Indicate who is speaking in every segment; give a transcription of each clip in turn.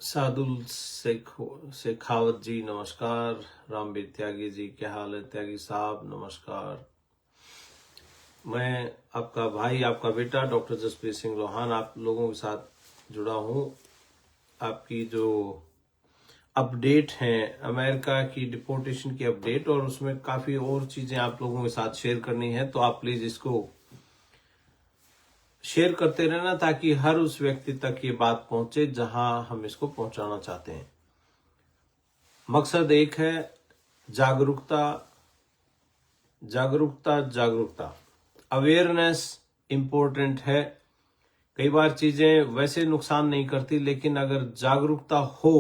Speaker 1: सादुल शेखावत जी नमस्कार। रामवीर त्यागी जी क्या हाल है? त्यागी साहब नमस्कार। मैं आपका भाई, आपका बेटा डॉक्टर जसप्रीत सिंह लोहान आप लोगों के साथ जुड़ा हूं। आपकी जो अपडेट है अमेरिका की डिपोर्टेशन की अपडेट, और उसमें काफी और चीजें आप लोगों के साथ शेयर करनी है, तो आप प्लीज इसको शेयर करते रहना ताकि हर उस व्यक्ति तक ये बात पहुंचे जहां हम इसको पहुंचाना चाहते हैं। मकसद एक है, जागरूकता जागरूकता जागरूकता। अवेयरनेस इंपॉर्टेंट है। कई बार चीजें वैसे नुकसान नहीं करती, लेकिन अगर जागरूकता हो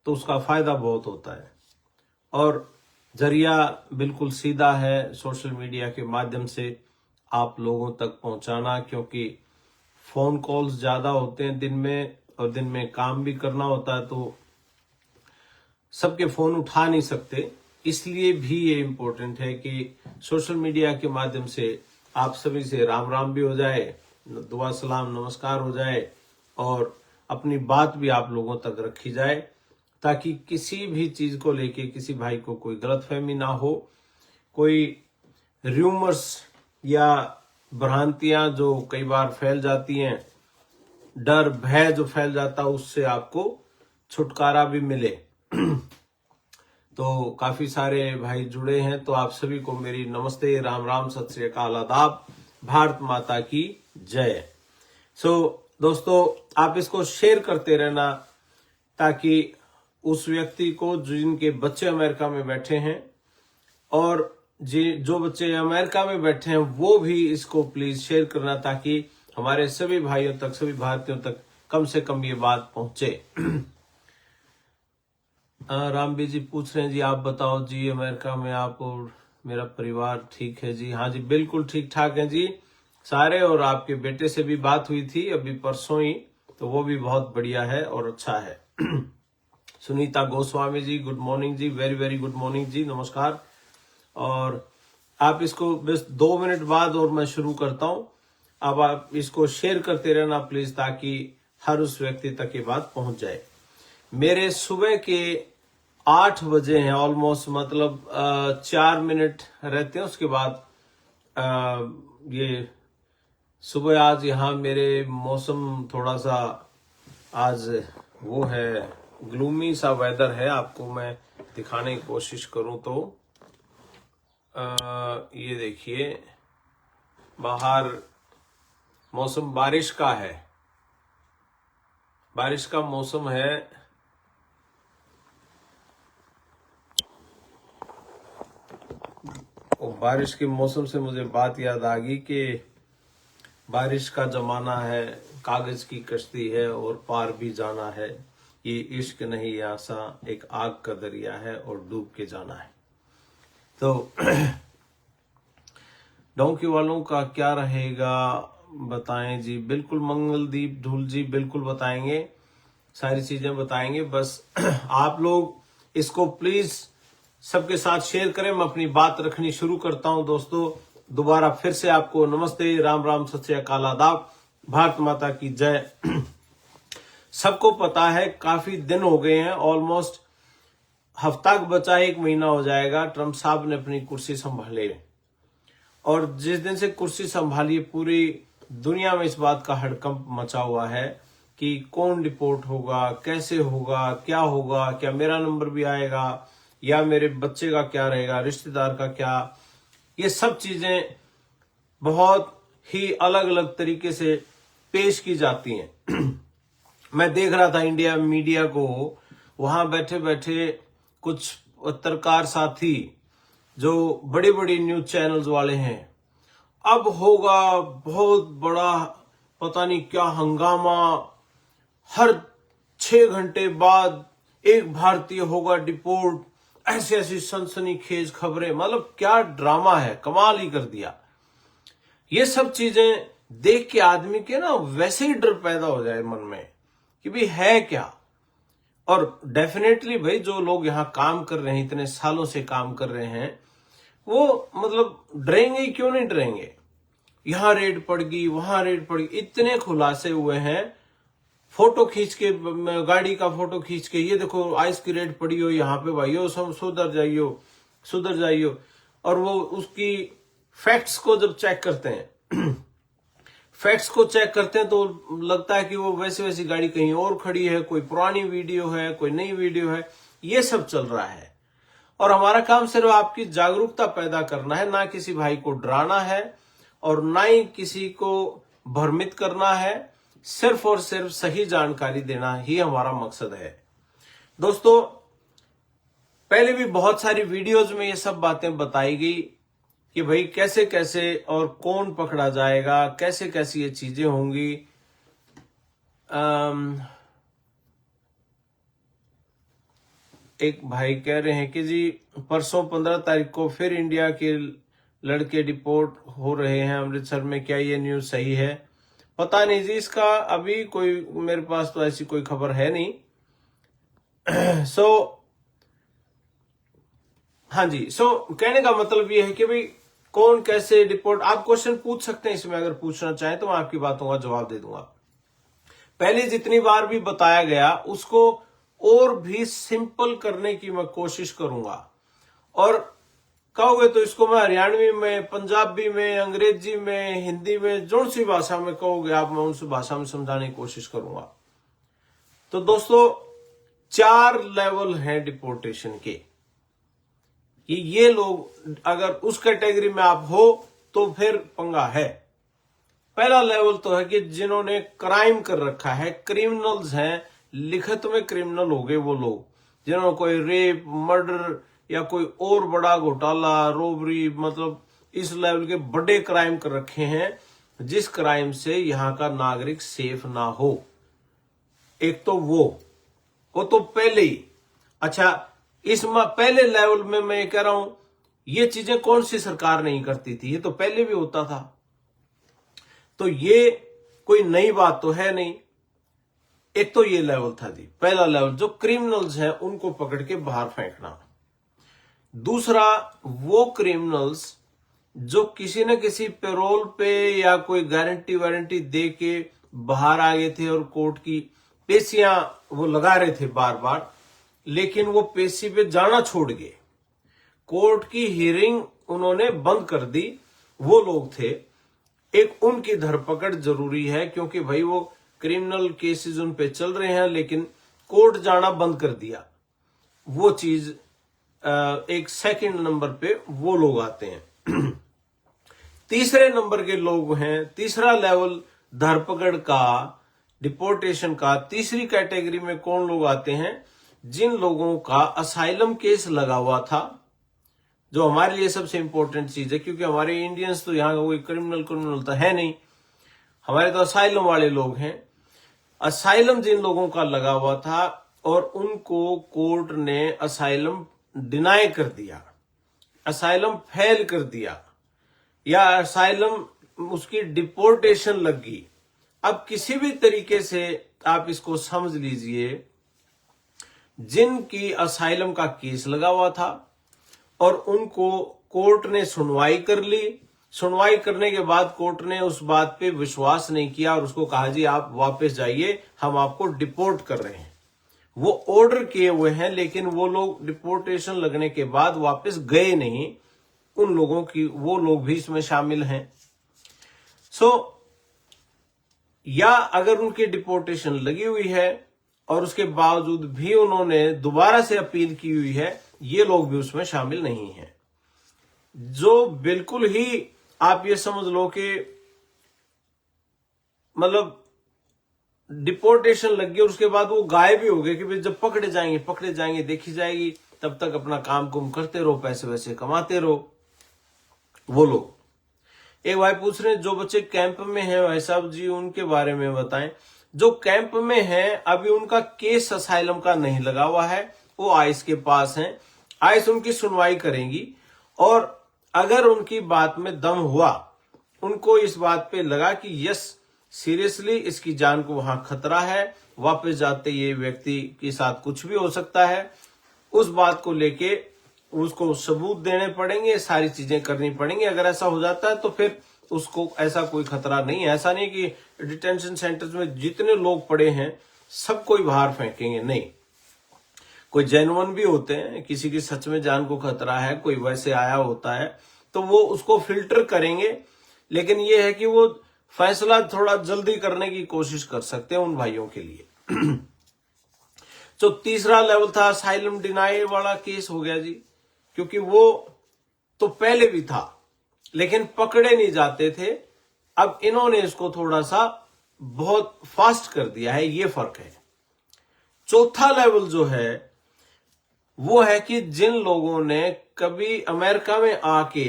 Speaker 1: तो उसका फायदा बहुत होता है। और जरिया बिल्कुल सीधा है, सोशल मीडिया के माध्यम से आप लोगों तक पहुंचाना, क्योंकि फोन कॉल्स ज्यादा होते हैं दिन में, और दिन में काम भी करना होता है, तो सबके फोन उठा नहीं सकते। इसलिए भी ये इम्पोर्टेंट है कि सोशल मीडिया के माध्यम से आप सभी से राम राम भी हो जाए, दुआ सलाम नमस्कार हो जाए, और अपनी बात भी आप लोगों तक रखी जाए, ताकि किसी भी चीज को लेके किसी भाई को कोई गलतफहमी ना हो। कोई र्यूमर्स या भ्रांतियां जो कई बार फैल जाती हैं, डर भय जो फैल जाता है, उससे आपको छुटकारा भी मिले। तो काफी सारे भाई जुड़े हैं, तो आप सभी को मेरी नमस्ते, राम राम, सत श्री अकाल, आदाब, भारत माता की जय। दोस्तों, आप इसको शेयर करते रहना ताकि उस व्यक्ति को जिनके बच्चे अमेरिका में बैठे हैं, और जो बच्चे अमेरिका में बैठे हैं वो भी इसको प्लीज शेयर करना, ताकि हमारे सभी भाइयों तक, सभी भारतीयों तक कम से कम ये बात पहुंचे। रामबीर जी पूछ रहे हैं जी, आप बताओ जी, अमेरिका में आप और मेरा परिवार ठीक है जी? हाँ जी, बिल्कुल ठीक ठाक है जी सारे। और आपके बेटे से भी बात हुई थी अभी परसों ही, तो वो भी बहुत बढ़िया है और अच्छा है। सुनीता गोस्वामी जी गुड मॉर्निंग जी, वेरी वेरी गुड मॉर्निंग जी, नमस्कार। और आप इसको बस 2 मिनट बाद और मैं शुरू करता हूं। अब आप इसको शेयर करते रहना प्लीज, ताकि हर उस व्यक्ति तक ये बात पहुंच जाए। मेरे सुबह के 8 बजे हैं ऑलमोस्ट, मतलब 4 मिनट रहते हैं उसके बाद ये सुबह। आज यहाँ मेरे मौसम थोड़ा सा आज वो है, ग्लूमी सा वेदर है। आपको मैं दिखाने की कोशिश करूं तो ये देखिए, बाहर मौसम बारिश का है, बारिश का मौसम है। और बारिश के मौसम से मुझे बात याद आ गई कि बारिश का जमाना है, कागज की कश्ती है और पार भी जाना है। ये इश्क नहीं आसा, एक आग का दरिया है और डूब के जाना है। तो डोंकी वालों का क्या रहेगा बताएं जी? बिल्कुल मंगलदीप ढूल जी बिल्कुल बताएंगे, सारी चीजें बताएंगे। बस आप लोग इसको प्लीज सबके साथ शेयर करें। मैं अपनी बात रखनी शुरू करता हूं। दोस्तों, दोबारा फिर से आपको नमस्ते, राम राम, सत श्री अकाल, आदाब, भारत माता की जय। सबको पता है काफी दिन हो गए हैं, ऑलमोस्ट हफ्ता बचा, 1 महीना हो जाएगा ट्रंप साहब ने अपनी कुर्सी संभाले। और जिस दिन से कुर्सी संभाली, पूरी दुनिया में इस बात का हड़कंप मचा हुआ है कि कौन डिपोर्ट होगा, कैसे होगा, क्या होगा, क्या मेरा नंबर भी आएगा, या मेरे बच्चे का क्या रहेगा, रिश्तेदार का क्या। ये सब चीजें बहुत ही अलग अलग तरीके से पेश की जाती हैं। मैं देख रहा था इंडिया मीडिया को, वहां बैठे बैठे कुछ पत्रकार साथी जो बड़ी बड़ी न्यूज चैनल्स वाले हैं, अब होगा बहुत बड़ा पता नहीं क्या हंगामा, हर 6 घंटे बाद एक भारतीय होगा डिपोर्ट, ऐसी ऐसी सनसनीखेज खबरें। मतलब क्या ड्रामा है, कमाल ही कर दिया। ये सब चीजें देख के आदमी के ना वैसे ही डर पैदा हो जाए मन में कि भाई है क्या। और डेफिनेटली भाई, जो लोग यहाँ काम कर रहे हैं, इतने सालों से काम कर रहे हैं, वो मतलब डरेंगे, क्यों नहीं डरेंगे। यहां रेड पड़ गई, वहां रेड पड़ गई, इतने खुलासे हुए हैं। फोटो खींच के, गाड़ी का फोटो खींच के, ये देखो आइस की रेड पड़ी हो यहाँ पे भाइयों, सब सुधर जाइयो। और वो उसकी फैक्ट्स को जब चेक करते हैं फैक्ट्स को चेक करते हैं तो लगता है कि वो वैसी गाड़ी कहीं और खड़ी है, कोई पुरानी वीडियो है, कोई नई वीडियो है, ये सब चल रहा है। और हमारा काम सिर्फ आपकी जागरूकता पैदा करना है, ना किसी भाई को डराना है और ना ही किसी को भ्रमित करना है, सिर्फ और सिर्फ सही जानकारी देना ही हमारा मकसद है। दोस्तों, पहले भी बहुत सारी वीडियोज में ये सब बातें बताई गई कि भाई कैसे कैसे और कौन पकड़ा जाएगा, कैसे कैसे ये चीजें होंगी। एक भाई कह रहे हैं कि जी परसों 15 तारीख को फिर इंडिया के लड़के डिपोर्ट हो रहे हैं अमृतसर में, क्या ये न्यूज सही है? पता नहीं जी, इसका अभी कोई मेरे पास तो ऐसी कोई खबर है नहीं। हाँ जी, कहने का मतलब ये है कि भाई कौन कैसे डिपोर्ट, आप क्वेश्चन पूछ सकते हैं इसमें, अगर पूछना चाहें तो मैं आपकी बातों का जवाब दे दूंगा। पहले जितनी बार भी बताया गया उसको और भी सिंपल करने की मैं कोशिश करूंगा, और कहोगे तो इसको मैं हरियाणवी में, पंजाबी में, अंग्रेजी में, हिंदी में, जो सी भाषा में कहोगे आप, मैं उस भाषा में समझाने की कोशिश करूंगा। तो दोस्तों, 4 लेवल हैं डिपोर्टेशन के। ये लोग अगर उस कैटेगरी में आप हो तो फिर पंगा है। पहला लेवल तो है कि जिन्होंने क्राइम कर रखा है, क्रिमिनल्स हैं, लिखित में क्रिमिनल हो गए वो लोग, जिन्होंने कोई रेप, मर्डर या कोई और बड़ा घोटाला, रोबरी, मतलब इस लेवल के बड़े क्राइम कर रखे हैं, जिस क्राइम से यहां का नागरिक सेफ ना हो। एक तो वो तो पहले ही। अच्छा, इस पहले लेवल में मैं कह रहा हूं, ये चीजें कौन सी सरकार नहीं करती थी, ये तो पहले भी होता था, तो ये कोई नई बात तो है नहीं। एक तो ये लेवल था जी, पहला लेवल, जो क्रिमिनल्स हैं उनको पकड़ के बाहर फेंकना। दूसरा, वो क्रिमिनल्स जो किसी न किसी पेरोल पे या कोई गारंटी वारंटी दे के बाहर आ गए थे और कोर्ट की पेशियां वो लगा रहे थे बार बार, लेकिन वो पेशी पे जाना छोड़ गए, कोर्ट की हियरिंग उन्होंने बंद कर दी, वो लोग थे। एक उनकी धरपकड़ जरूरी है, क्योंकि भाई वो क्रिमिनल केसेस उन पे चल रहे हैं लेकिन कोर्ट जाना बंद कर दिया। वो चीज एक सेकंड नंबर पे वो लोग आते हैं। तीसरे नंबर के लोग हैं, तीसरा लेवल धरपकड़ का, डिपोर्टेशन का, तीसरी कैटेगरी में कौन लोग आते हैं? जिन लोगों का असाइलम केस लगा हुआ था, जो हमारे लिए सबसे इंपॉर्टेंट चीज है, क्योंकि हमारे इंडियंस तो यहाँ का कोई क्रिमिनल तो है नहीं, हमारे तो असाइलम वाले लोग हैं। असाइलम जिन लोगों का लगा हुआ था और उनको कोर्ट ने असाइलम डिनाई कर दिया, असाइलम फेल कर दिया, या असाइलम उसकी डिपोर्टेशन लग गई। अब किसी भी तरीके से आप इसको समझ लीजिए, जिनकी असाइलम का केस लगा हुआ था और उनको कोर्ट ने सुनवाई कर ली, सुनवाई करने के बाद कोर्ट ने उस बात पे विश्वास नहीं किया और उसको कहा जी आप वापस जाइए, हम आपको डिपोर्ट कर रहे हैं। वो ऑर्डर किए हुए हैं, लेकिन वो लोग डिपोर्टेशन लगने के बाद वापस गए नहीं, उन लोगों की, वो लोग भी इसमें शामिल हैं। या अगर उनकी डिपोर्टेशन लगी हुई है और उसके बावजूद भी उन्होंने दोबारा से अपील की हुई है, ये लोग भी उसमें शामिल नहीं हैं। जो बिल्कुल ही आप ये समझ लो कि मतलब डिपोर्टेशन लग गई और उसके बाद वो गायब भी हो गए कि भाई जब पकड़े जाएंगे देखी जाएगी, तब तक अपना काम कुम करते रहो, पैसे वैसे कमाते रहो। वो लोग, एक भाई पूछ रहे हैं जो बच्चे कैंप में हैं भाई साहब जी उनके बारे में बताएं। जो कैंप में हैं अभी उनका केस असाइलम का नहीं लगा हुआ है, वो आइस के पास हैं, आइस उनकी सुनवाई करेंगी और अगर उनकी बात में दम हुआ, उनको इस बात पे लगा कि यस सीरियसली इसकी जान को वहां खतरा है, वापस जाते ये व्यक्ति के साथ कुछ भी हो सकता है, उस बात को लेके उसको सबूत देने पड़ेंगे, सारी चीजें करनी पड़ेंगी। अगर ऐसा हो जाता है तो फिर उसको ऐसा कोई खतरा नहीं है। ऐसा नहीं कि डिटेंशन सेंटर्स में जितने लोग पड़े हैं सबको ही बाहर फेंकेंगे, नहीं। कोई जेन्युइन भी होते हैं, किसी की सच में जान को खतरा है, कोई वैसे आया होता है तो वो उसको फिल्टर करेंगे, लेकिन ये है कि वो फैसला थोड़ा जल्दी करने की कोशिश कर सकते हैं उन भाइयों के लिए। जो तीसरा लेवल था असाइलम डिनाई वाला केस हो गया जी, क्योंकि वो तो पहले भी था लेकिन पकड़े नहीं जाते थे। अब इन्होंने इसको थोड़ा सा बहुत फास्ट कर दिया है, ये फर्क है। चौथा लेवल जो है वो है कि जिन लोगों ने कभी अमेरिका में आके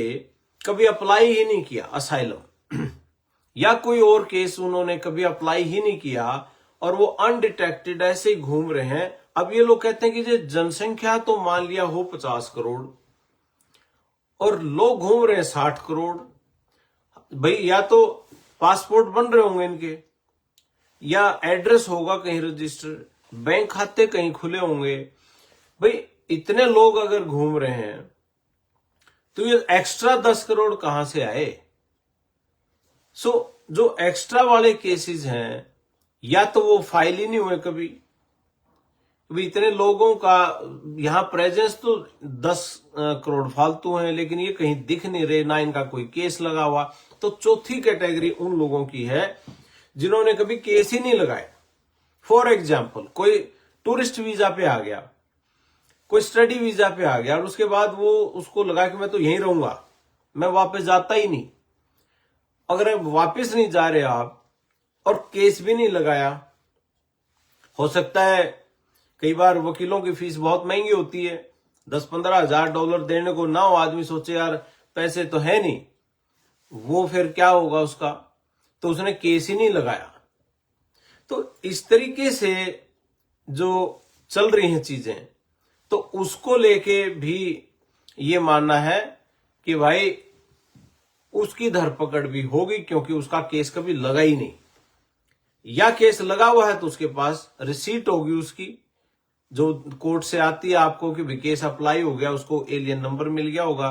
Speaker 1: कभी अप्लाई ही नहीं किया असाइलम या कोई और केस उन्होंने कभी अप्लाई ही नहीं किया और वो अनडिटेक्टेड ऐसे ही घूम रहे हैं। अब ये लोग कहते हैं कि जनसंख्या तो मान लिया हो 50 करोड़ और लोग घूम रहे हैं 60 करोड़। भाई या तो पासपोर्ट बन रहे होंगे इनके, या एड्रेस होगा कहीं रजिस्टर, बैंक खाते कहीं खुले होंगे। भाई इतने लोग अगर घूम रहे हैं तो ये एक्स्ट्रा 10 करोड़ कहां से आए? सो जो एक्स्ट्रा वाले केसेस हैं या तो वो फाइल ही नहीं हुए कभी। इतने लोगों का यहां प्रेजेंस तो 10 करोड़ फालतू हैं, लेकिन ये कहीं दिख नहीं रहे, ना इनका कोई केस लगा हुआ। तो चौथी कैटेगरी उन लोगों की है जिन्होंने कभी केस ही नहीं लगाया। फॉर एग्जाम्पल, कोई टूरिस्ट वीजा पे आ गया, कोई स्टडी वीजा पे आ गया और उसके बाद वो उसको लगा कि मैं तो यहीं रहूंगा, मैं वापस जाता ही नहीं। अगर वापस नहीं जा रहे आप और केस भी नहीं लगाया, हो सकता है कई बार वकीलों की फीस बहुत महंगी होती है, 10-15 हजार डॉलर देने को ना हो, आदमी सोचे यार पैसे तो है नहीं, वो फिर क्या होगा उसका, तो उसने केस ही नहीं लगाया। तो इस तरीके से जो चल रही हैं चीजें, तो उसको लेके भी ये मानना है कि भाई उसकी धरपकड़ भी होगी, क्योंकि उसका केस कभी लगा ही नहीं, या केस लगा हुआ है तो उसके पास रिसीट होगी उसकी जो कोर्ट से आती है आपको कि केस अप्लाई हो गया, उसको एलियन नंबर मिल गया होगा।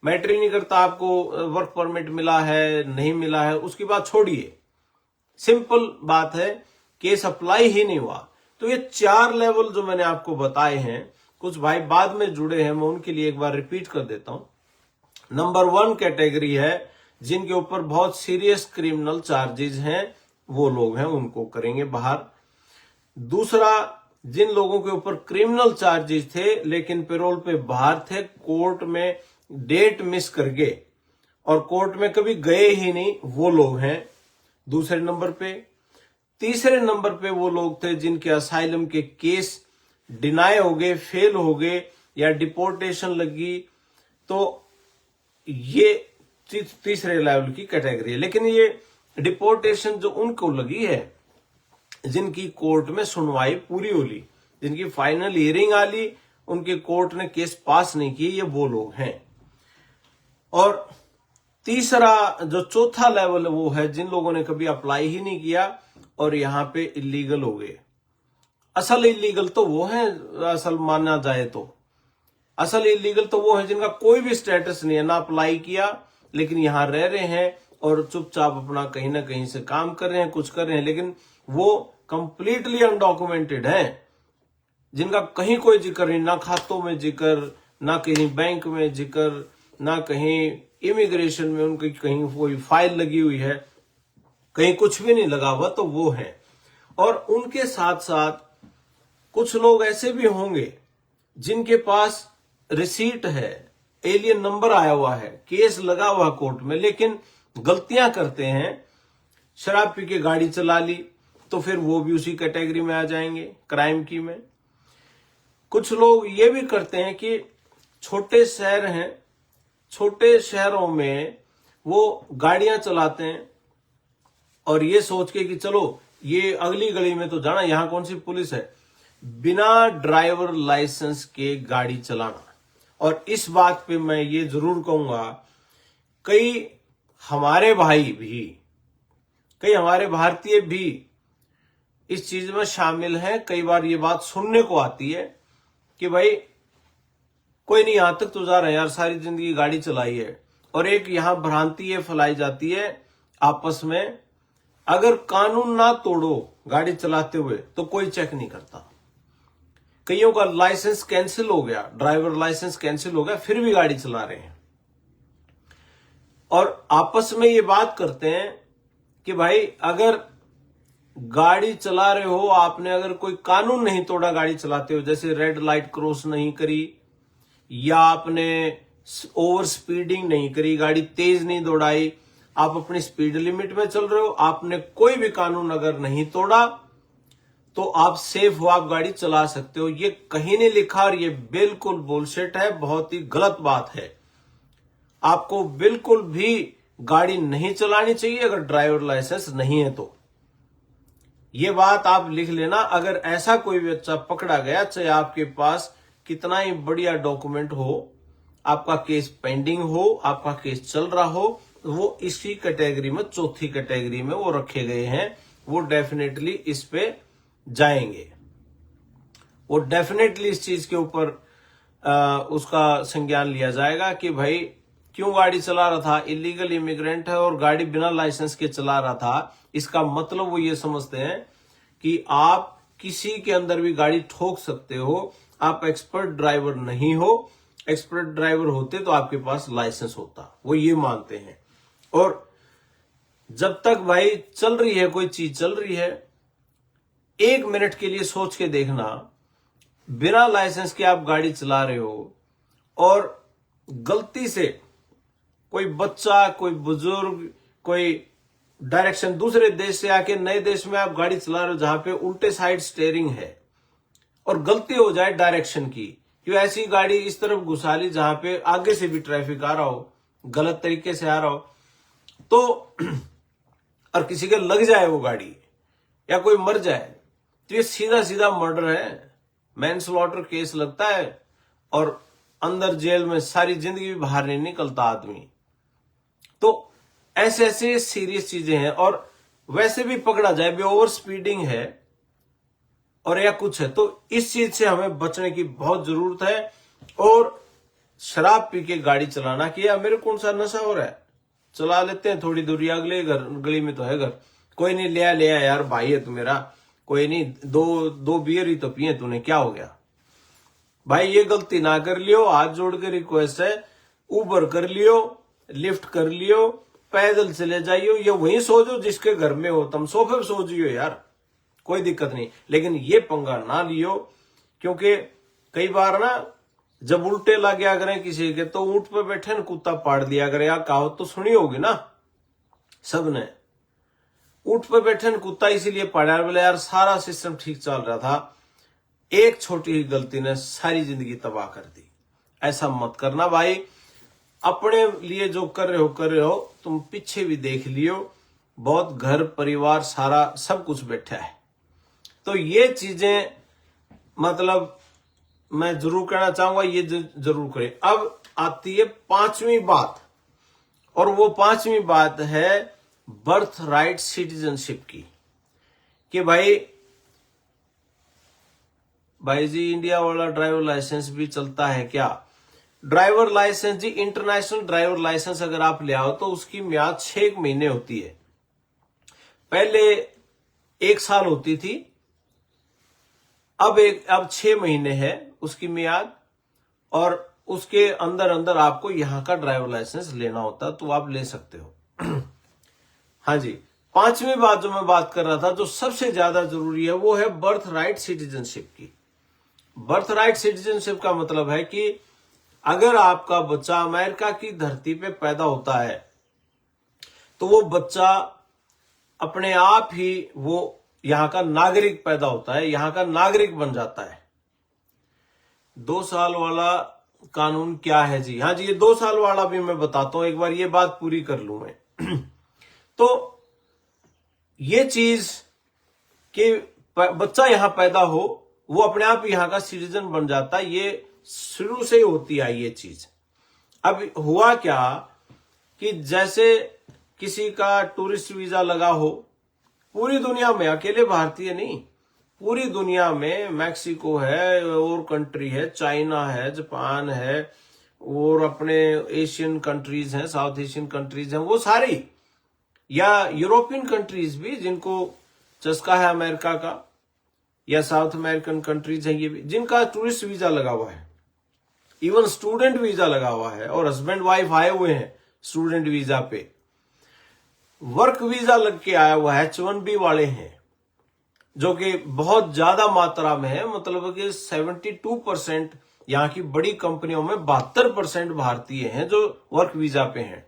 Speaker 1: मैटर ही नहीं करता आपको वर्क परमिट मिला है नहीं मिला है, उसकी बात छोड़िए, सिंपल बात है केस अप्लाई ही नहीं हुआ। तो ये 4 लेवल जो मैंने आपको बताए हैं, कुछ भाई बाद में जुड़े हैं, मैं उनके लिए एक बार रिपीट कर देता हूं। नंबर 1 कैटेगरी है जिनके ऊपर बहुत सीरियस क्रिमिनल चार्जेस हैं, वो लोग हैं, उनको करेंगे बाहर। दूसरा, जिन लोगों के ऊपर क्रिमिनल चार्जेस थे लेकिन पेरोल पे बाहर थे, कोर्ट में डेट मिस कर गए और कोर्ट में कभी गए ही नहीं, वो लोग हैं दूसरे नंबर पे। तीसरे नंबर पे वो लोग थे जिनके असाइलम के केस डिनाई हो गए, फेल हो गए या डिपोर्टेशन लगी, तो ये तीसरे लेवल की कैटेगरी है। लेकिन ये डिपोर्टेशन जो उनको लगी है जिनकी कोर्ट में सुनवाई पूरी होली, जिनकी फाइनल हियरिंग आली, उनके कोर्ट ने केस पास नहीं किए, ये वो लोग हैं। और तीसरा जो चौथा लेवल है वो है जिन लोगों ने कभी अप्लाई ही नहीं किया और यहां पे इलीगल हो गए। असल इलीगल तो वो है, असल माना जाए तो असल इलीगल तो वो है जिनका कोई भी स्टेटस नहीं है, ना अप्लाई किया लेकिन यहां रह रहे हैं और चुपचाप अपना कहीं ना कहीं से काम कर रहे हैं, कुछ कर रहे हैं, लेकिन वो कंप्लीटली अनडॉक्यूमेंटेड हैं, जिनका कहीं कोई जिक्र नहीं, ना खातों में जिक्र, ना कहीं बैंक में जिक्र, ना कहीं इमिग्रेशन में उनकी कहीं कोई फाइल लगी हुई है, कहीं कुछ भी नहीं लगा हुआ, तो वो है। और उनके साथ साथ कुछ लोग ऐसे भी होंगे जिनके पास रिसीट है, एलियन नंबर आया हुआ है, केस लगा हुआ कोर्ट में, लेकिन गलतियां करते हैं, शराब पी के गाड़ी चला ली, तो फिर वो भी उसी कैटेगरी में आ जाएंगे क्राइम की में। कुछ लोग ये भी करते हैं कि छोटे शहर हैं, छोटे शहरों में वो गाड़ियां चलाते हैं और ये सोच के कि चलो ये अगली गली में तो जाना, यहां कौन सी पुलिस है, बिना ड्राइवर लाइसेंस के गाड़ी चलाना। और इस बात पे मैं ये जरूर कहूंगा, कई हमारे भाई भी, कई हमारे भारतीय भी इस चीज में शामिल हैं। कई बार ये बात सुनने को आती है कि भाई कोई नहीं, यहां तक तो जा रहा है यार, सारी जिंदगी गाड़ी चलाई है और एक यहां भ्रांति ये फैलाई जाती है आपस में, अगर कानून ना तोड़ो गाड़ी चलाते हुए तो कोई चेक नहीं करता। कईयों का लाइसेंस कैंसिल हो गया, ड्राइवर लाइसेंस कैंसिल हो गया, फिर भी गाड़ी चला रहे हैं और आपस में ये बात करते हैं कि भाई अगर गाड़ी चला रहे हो आपने, अगर कोई कानून नहीं तोड़ा गाड़ी चलाते हो, जैसे रेड लाइट क्रॉस नहीं करी या आपने ओवर स्पीडिंग नहीं करी, गाड़ी तेज नहीं दौड़ाई, आप अपनी स्पीड लिमिट में चल रहे हो, आपने कोई भी कानून अगर नहीं तोड़ा तो आप सेफ हो, आप गाड़ी चला सकते हो। ये कहीं नहीं लिखा और ये बिल्कुल बुलशिट है, बहुत ही गलत बात है। आपको बिल्कुल भी गाड़ी नहीं चलानी चाहिए अगर ड्राइवर लाइसेंस नहीं है तो। ये बात आप लिख लेना, अगर ऐसा कोई बच्चा पकड़ा गया, चाहे आपके पास कितना ही बढ़िया डॉक्यूमेंट हो, आपका केस पेंडिंग हो, आपका केस चल रहा हो, वो इसी कैटेगरी में, चौथी कैटेगरी में वो रखे गए हैं, वो डेफिनेटली इस पे जाएंगे, वो डेफिनेटली इस चीज के ऊपर उसका संज्ञान लिया जाएगा कि भाई क्यों गाड़ी चला रहा था, इलीगल इमिग्रेंट है और गाड़ी बिना लाइसेंस के चला रहा था। इसका मतलब वो ये समझते हैं कि आप किसी के अंदर भी गाड़ी ठोक सकते हो, आप एक्सपर्ट ड्राइवर नहीं हो, एक्सपर्ट ड्राइवर होते तो आपके पास लाइसेंस होता, वो ये मानते हैं। और जब तक भाई चल रही है, कोई चीज चल रही है, 1 मिनट के लिए सोच के देखना, बिना लाइसेंस के आप गाड़ी चला रहे हो और गलती से कोई बच्चा, कोई बुजुर्ग, कोई डायरेक्शन दूसरे देश से आके नए देश में आप गाड़ी चला रहे हो जहां पे उल्टे साइड स्टेयरिंग है और गलती हो जाए डायरेक्शन की, कि ऐसी गाड़ी इस तरफ घुसा ली जहां पे आगे से भी ट्रैफिक आ रहा हो, गलत तरीके से आ रहा हो तो और किसी के लग जाए वो गाड़ी या कोई मर जाए तो ये सीधा सीधा मर्डर है, मैनस्लॉटर केस लगता है और अंदर जेल में सारी जिंदगी भी बाहर नहीं निकलता आदमी। तो ऐसे ऐसे सीरियस चीजें हैं। और वैसे भी पकड़ा जाए भी ओवर स्पीडिंग है और या कुछ है तो इस चीज से हमें बचने की बहुत जरूरत है। और शराब पी के गाड़ी चलाना कि यार मेरे कौन सा नशा हो रहा है, चला लेते हैं थोड़ी दूरी, अगले घर, गली में तो है घर, कोई नहीं ले आया यार, भाई है तू मेरा, कोई नहीं, दो बियर ही तो पिए तूने, क्या हो गया भाई, ये गलती ना कर लियो। हाथ जोड़ के रिक्वेस्ट है, उबर कर लियो, लिफ्ट कर लियो, पैदल चले जाइयो या वहीं सो जाओ जिसके घर में हो, तुम सोफे पे सो जियो यार, कोई दिक्कत नहीं, लेकिन ये पंगा ना लियो। क्योंकि कई बार ना जब उल्टे लग गया करें किसी के तो ऊंट पे बैठे न कुत्ता पाड़ दिया करे, यार कहावत तो सुनी होगी ना सबने, ऊंट पे बैठे न कुत्ता इसीलिए पाड़ा, बोले यार सारा सिस्टम ठीक चल रहा था, एक छोटी ही गलती ने सारी जिंदगी तबाह कर दी। ऐसा मत करना भाई, अपने लिए जो कर रहे हो तुम पीछे भी देख लियो, बहुत घर परिवार सारा सब कुछ बैठा है। तो ये चीजें मतलब मैं जरूर कहना चाहूंगा, ये जरूर करें। अब आती है 5वीं बात, और वो 5वीं बात है बर्थ राइट सिटीजनशिप की, कि भाई जी इंडिया वाला ड्राइवर लाइसेंस भी चलता है क्या? ड्राइवर लाइसेंस जी, इंटरनेशनल ड्राइवर लाइसेंस अगर आप ले आओ तो उसकी म्याद 6 महीने होती है। पहले 1 साल होती थी, अब 6 महीने है उसकी म्याद, और उसके अंदर अंदर आपको यहां का ड्राइवर लाइसेंस लेना होता, तो आप ले सकते हो। हाँ जी, 5वीं बात जो मैं बात कर रहा था, जो सबसे ज्यादा जरूरी है, वो है बर्थ राइट सिटीजनशिप की। बर्थ राइट सिटीजनशिप का मतलब है कि अगर आपका बच्चा अमेरिका की धरती पे पैदा होता है तो वो बच्चा अपने आप ही वो यहां का नागरिक पैदा होता है, यहां का नागरिक बन जाता है। 2 साल वाला कानून क्या है जी? हाँ जी, ये 2 साल वाला भी मैं बताता हूं, एक बार ये बात पूरी कर लूं मैं। तो ये चीज कि बच्चा यहां पैदा हो, वो अपने आप यहां का सिटीजन बन जाता है, ये शुरू से ही होती आई ये चीज। अब हुआ क्या कि जैसे किसी का टूरिस्ट वीजा लगा हो, पूरी दुनिया में, अकेले भारतीय नहीं, पूरी दुनिया में, मैक्सिको है और कंट्री है, चाइना है, जापान है, और अपने एशियन कंट्रीज हैं, साउथ एशियन कंट्रीज हैं, वो सारी, या यूरोपियन कंट्रीज भी जिनको चस्का है अमेरिका का, या साउथ अमेरिकन कंट्रीज हैं ये भी, जिनका टूरिस्ट वीजा लगा हुआ है, इवन स्टूडेंट वीजा लगा हुआ है, और हस्बैंड वाइफ आए हुए हैं स्टूडेंट वीजा पे, वर्क वीजा लग के आया हुआ है, H1B वाले हैं, जो कि बहुत ज्यादा मात्रा में है, मतलब कि 72% यहाँ की बड़ी कंपनियों में 72% भारतीय हैं जो वर्क वीजा पे हैं।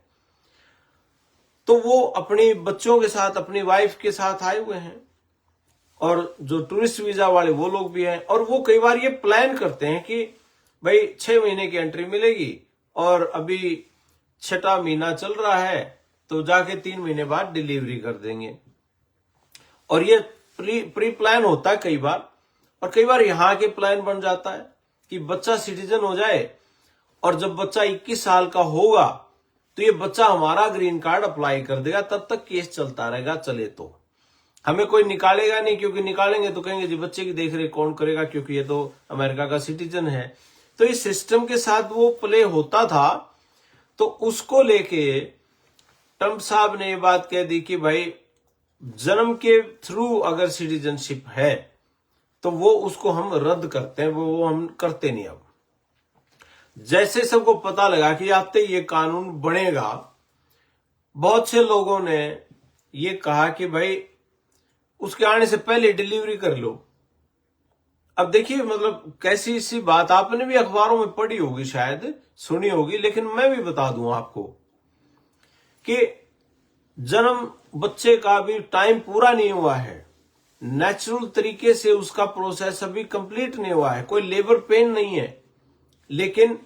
Speaker 1: तो वो अपनी बच्चों के साथ, अपनी वाइफ के साथ आए हुए हैं, और जो टूरिस्ट वीजा वाले वो लोग भी हैं, और वो कई बार ये प्लान करते हैं कि भाई 6 महीने की एंट्री मिलेगी और अभी 6वां महीना चल रहा है, तो जाके 3 महीने बाद डिलीवरी कर देंगे। और ये प्री प्लान होता है कई बार, और कई बार यहाँ के प्लान बन जाता है कि बच्चा सिटीजन हो जाए, और जब बच्चा 21 साल का होगा तो ये बच्चा हमारा ग्रीन कार्ड अप्लाई कर देगा, तब तक केस चलता रहेगा, चले तो हमें कोई निकालेगा नहीं, क्योंकि निकालेंगे तो कहेंगे जी बच्चे की देखरेख कौन करेगा, क्योंकि ये तो अमेरिका का सिटीजन है। तो इस सिस्टम के साथ वो प्ले होता था, तो उसको लेके ट्रंप साहब ने ये बात कह दी कि भाई जन्म के थ्रू अगर सिटीजनशिप है तो वो उसको हम रद्द करते हैं, वो हम करते नहीं। अब जैसे सबको पता लगा कि आते ये कानून बनेगा, बहुत से लोगों ने ये कहा कि भाई उसके आने से पहले डिलीवरी कर लो। अब देखिए, मतलब कैसी सी बात, आपने भी अखबारों में पढ़ी होगी, शायद सुनी होगी, लेकिन मैं भी बता दूं आपको कि जन्म बच्चे का अभी टाइम पूरा नहीं हुआ है, नेचुरल तरीके से उसका प्रोसेस अभी कंप्लीट नहीं हुआ है, कोई लेबर पेन नहीं है, लेकिन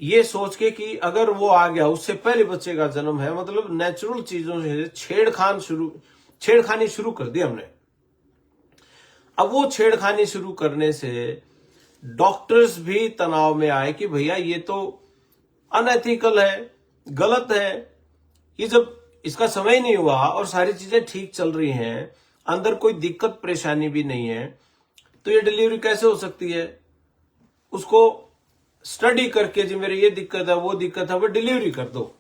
Speaker 1: ये सोच के कि अगर वो आ गया उससे पहले बच्चे का जन्म है, मतलब नेचुरल चीजों से छेड़खानी शुरू कर दी हमने। अब वो छेड़खानी शुरू करने से डॉक्टर्स भी तनाव में आए कि भैया ये तो अनएथिकल है, गलत है, कि जब इसका समय नहीं हुआ और सारी चीजें ठीक चल रही हैं, अंदर कोई दिक्कत परेशानी भी नहीं है, तो ये डिलीवरी कैसे हो सकती है। उसको स्टडी करके जी मेरी ये दिक्कत है, वो दिक्कत है, वो डिलीवरी कर दो।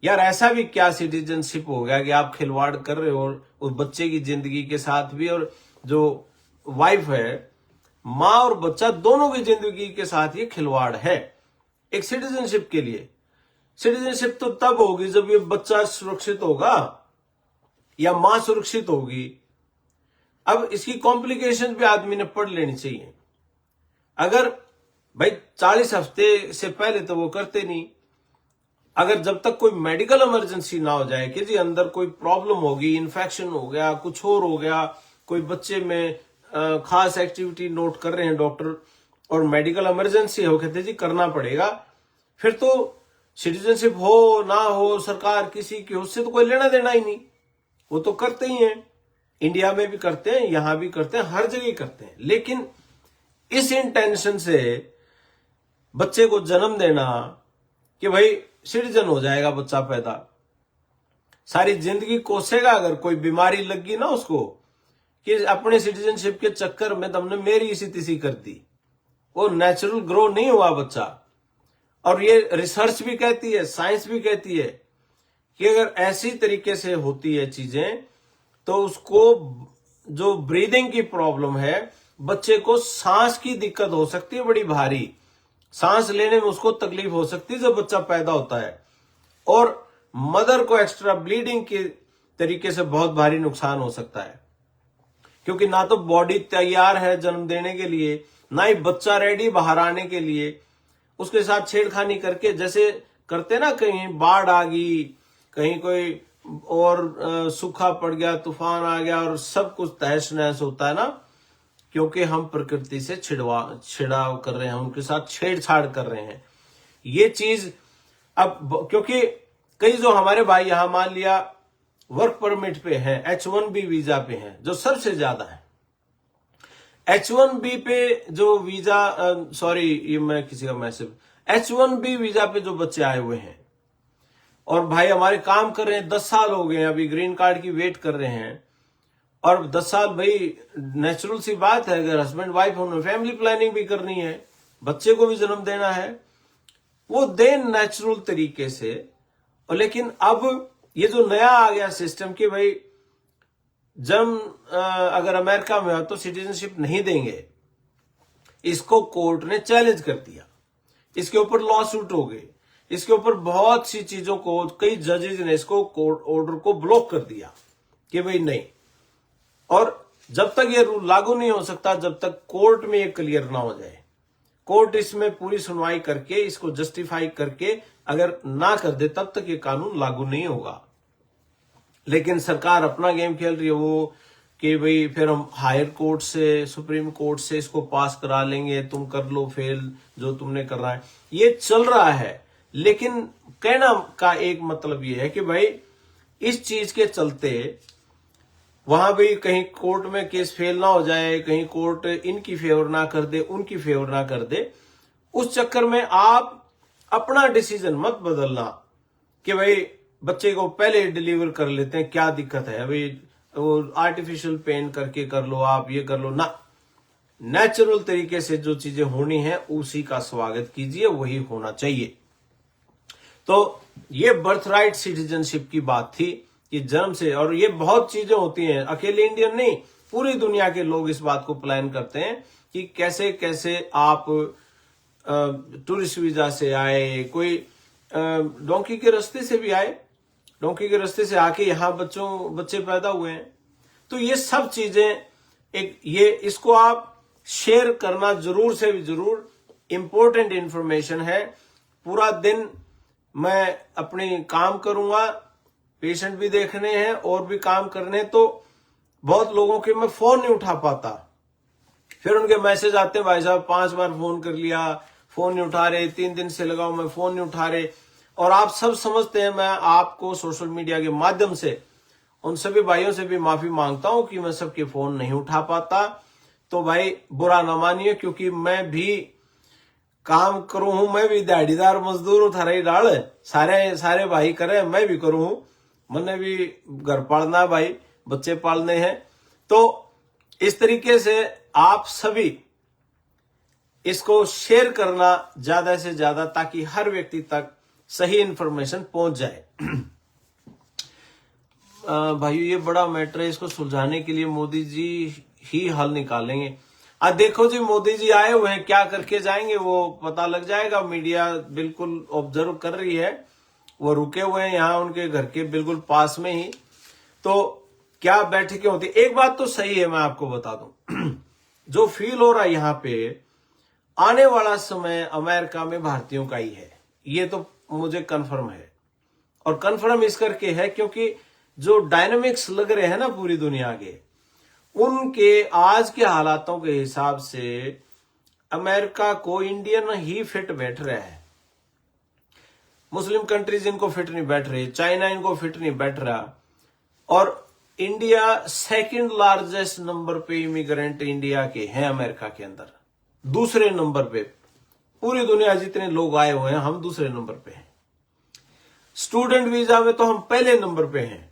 Speaker 1: यार ऐसा भी क्या सिटीजनशिप हो गया कि आप खिलवाड़ कर रहे हो उस बच्चे की जिंदगी के साथ भी, और जो वाइफ है, माँ और बच्चा दोनों की जिंदगी के साथ ये खिलवाड़ है एक सिटीजनशिप के लिए। सिटीजनशिप तो तब होगी जब ये बच्चा सुरक्षित होगा या मां सुरक्षित होगी। अब इसकी कॉम्प्लिकेशन भी आदमी ने पढ़ लेनी चाहिए। अगर भाई 40 हफ्ते से पहले तो वो करते नहीं, अगर जब तक कोई मेडिकल इमरजेंसी ना हो जाए कि जी अंदर कोई प्रॉब्लम होगी, इन्फेक्शन हो गया, कुछ और हो गया, कोई बच्चे में खास एक्टिविटी नोट कर रहे हैं डॉक्टर और मेडिकल इमरजेंसी हो, कहते जी करना पड़ेगा, फिर तो सिटीजनशिप हो ना हो, सरकार किसी की, उससे तो कोई लेना देना ही नहीं, वो तो करते ही हैं। इंडिया में भी करते हैं, यहां भी करते हैं, हर जगह करते हैं। लेकिन इस इंटेंशन से बच्चे को जन्म देना कि भाई सिटीजन हो जाएगा बच्चा पैदा, सारी जिंदगी कोसेगा, अगर कोई बीमारी लगी ना उसको कि अपने सिटीजनशिप के चक्कर में तुमने मेरी इसी तिसी कर दी, वो नेचुरल ग्रो नहीं हुआ बच्चा। और ये रिसर्च भी कहती है, साइंस भी कहती है कि अगर ऐसी तरीके से होती है चीजें तो उसको जो ब्रीदिंग की प्रॉब्लम है, बच्चे को सांस की दिक्कत हो सकती है, बड़ी भारी सांस लेने में उसको तकलीफ हो सकती है जब बच्चा पैदा होता है, और मदर को एक्स्ट्रा ब्लीडिंग के तरीके से बहुत भारी नुकसान हो सकता है, क्योंकि ना तो बॉडी तैयार है जन्म देने के लिए, ना ही बच्चा रेडी बाहर आने के लिए। उसके साथ छेड़खानी करके, जैसे करते ना, कहीं बाढ़ आ गई, कहीं कोई और सूखा पड़ गया, तूफान आ गया और सब कुछ तहस नहस होता है ना, क्योंकि हम प्रकृति से छिड़ाव कर रहे हैं, उनके साथ छेड़छाड़ कर रहे हैं। ये चीज अब, क्योंकि कई जो हमारे भाई यहां मान लिया वर्क परमिट पे हैं, H1B वीजा पे हैं, जो सबसे ज्यादा है। H1B पे जो वीजा, सॉरी ये मैं किसी का मैसेज, H1B वीजा पे जो बच्चे आए हुए हैं और भाई हमारे काम कर रहे हैं, 10 साल हो गए, अभी ग्रीन कार्ड की वेट कर रहे हैं, और 10 साल भाई नेचुरल सी बात है, अगर हस्बैंड वाइफ उन्होंने फैमिली प्लानिंग भी करनी है, बच्चे को भी जन्म देना है, वो दें नेचुरल तरीके से। और लेकिन अब ये जो नया आ गया सिस्टम कि भाई जब अगर अमेरिका में हो तो सिटीजनशिप नहीं देंगे, इसको कोर्ट ने चैलेंज कर दिया, इसके ऊपर लॉ सूट हो गए, इसके ऊपर बहुत सी चीजों को कई जजेज ने इसको कोर्ट ऑर्डर को ब्लॉक कर दिया कि भाई नहीं। और जब तक ये रूल लागू नहीं हो सकता, जब तक कोर्ट में ये क्लियर ना हो जाए, कोर्ट इसमें पूरी सुनवाई करके इसको जस्टिफाई करके अगर ना कर दे, तब तक ये कानून लागू नहीं होगा। लेकिन सरकार अपना गेम खेल रही है वो कि भाई फिर हम हायर कोर्ट से, सुप्रीम कोर्ट से इसको पास करा लेंगे, तुम कर लो फेल जो तुमने कर रहा है। ये चल रहा है, लेकिन कहना का एक मतलब ये है कि भाई इस चीज के चलते वहां भी कहीं कोर्ट में केस फेल ना हो जाए, कहीं कोर्ट इनकी फेवर ना कर दे, उनकी फेवर ना कर दे, उस चक्कर में आप अपना डिसीजन मत बदलना कि भाई बच्चे को पहले डिलीवर कर लेते हैं, क्या दिक्कत है, अभी वो आर्टिफिशियल पेन करके कर लो, आप ये कर लो ना। नेचुरल तरीके से जो चीजें होनी है उसी का स्वागत कीजिए, वही होना चाहिए। तो ये बर्थराइट सिटीजनशिप की बात थी कि जन्म से, और ये बहुत चीजें होती हैं, अकेले इंडियन नहीं, पूरी दुनिया के लोग इस बात को प्लान करते हैं कि कैसे कैसे आप टूरिस्ट वीजा से आए, कोई डोंकी के रास्ते से भी आए, डोंकी के रास्ते से आके यहाँ बच्चे पैदा हुए हैं। तो ये सब चीजें ये इसको आप शेयर करना जरूर से भी जरूर, इंपॉर्टेंट इंफॉर्मेशन है। पूरा दिन मैं अपनी काम करूंगा, पेशेंट भी देखने हैं और भी काम करने, तो बहुत लोगों के मैं फोन नहीं उठा पाता, फिर उनके मैसेज आते हैं, भाई साहब 5 बार फोन कर लिया, फोन नहीं उठा रहे, 3 दिन से लगाओ मैं फोन नहीं उठा रहे। और आप सब समझते हैं, मैं आपको सोशल मीडिया के माध्यम से उन सभी भाइयों से भी माफी मांगता हूं कि मैं सबके फोन नहीं उठा पाता। तो भाई बुरा ना मानिए, क्योंकि मैं भी काम करूं हूं, मैं भी दिहाड़ीदार मजदूर हूं, थारा ही डाल सारे भाई करे, मैं भी करूं हूं, मैंने भी घर पालना है भाई, बच्चे पालने हैं। तो इस तरीके से आप सभी इसको शेयर करना ज्यादा से ज्यादा, ताकि हर व्यक्ति तक सही इंफॉर्मेशन पहुंच जाए। भाइयों ये बड़ा मैटर है, इसको सुलझाने के लिए मोदी जी ही हल निकालेंगे। अब देखो जी, मोदी जी आए हुए हैं, क्या करके जाएंगे वो पता लग जाएगा। मीडिया बिल्कुल ऑब्जर्व कर रही है, वो रुके हुए हैं यहाँ उनके घर के बिल्कुल पास में ही। तो क्या बैठकें होती, एक बात तो सही है, मैं आपको बता दूं जो फील हो रहा है यहाँ पे, आने वाला समय अमेरिका में भारतीयों का ही है, ये तो मुझे कंफर्म है। और कंफर्म इस करके है क्योंकि जो डायनामिक्स लग रहे हैं ना पूरी दुनिया के, उनके आज के हालातों के हिसाब से अमेरिका को इंडियन ही फिट बैठ रहा है। मुस्लिम कंट्रीज इनको फिट नहीं बैठ रही, चाइना इनको फिट नहीं बैठ रहा, और इंडिया सेकंड लार्जेस्ट नंबर पे इमिग्रेंट इंडिया के हैं अमेरिका के अंदर, दूसरे नंबर पे। पूरी दुनिया जितने लोग आए हुए हैं, हम दूसरे नंबर पे हैं। स्टूडेंट वीजा में तो हम पहले नंबर पे हैं,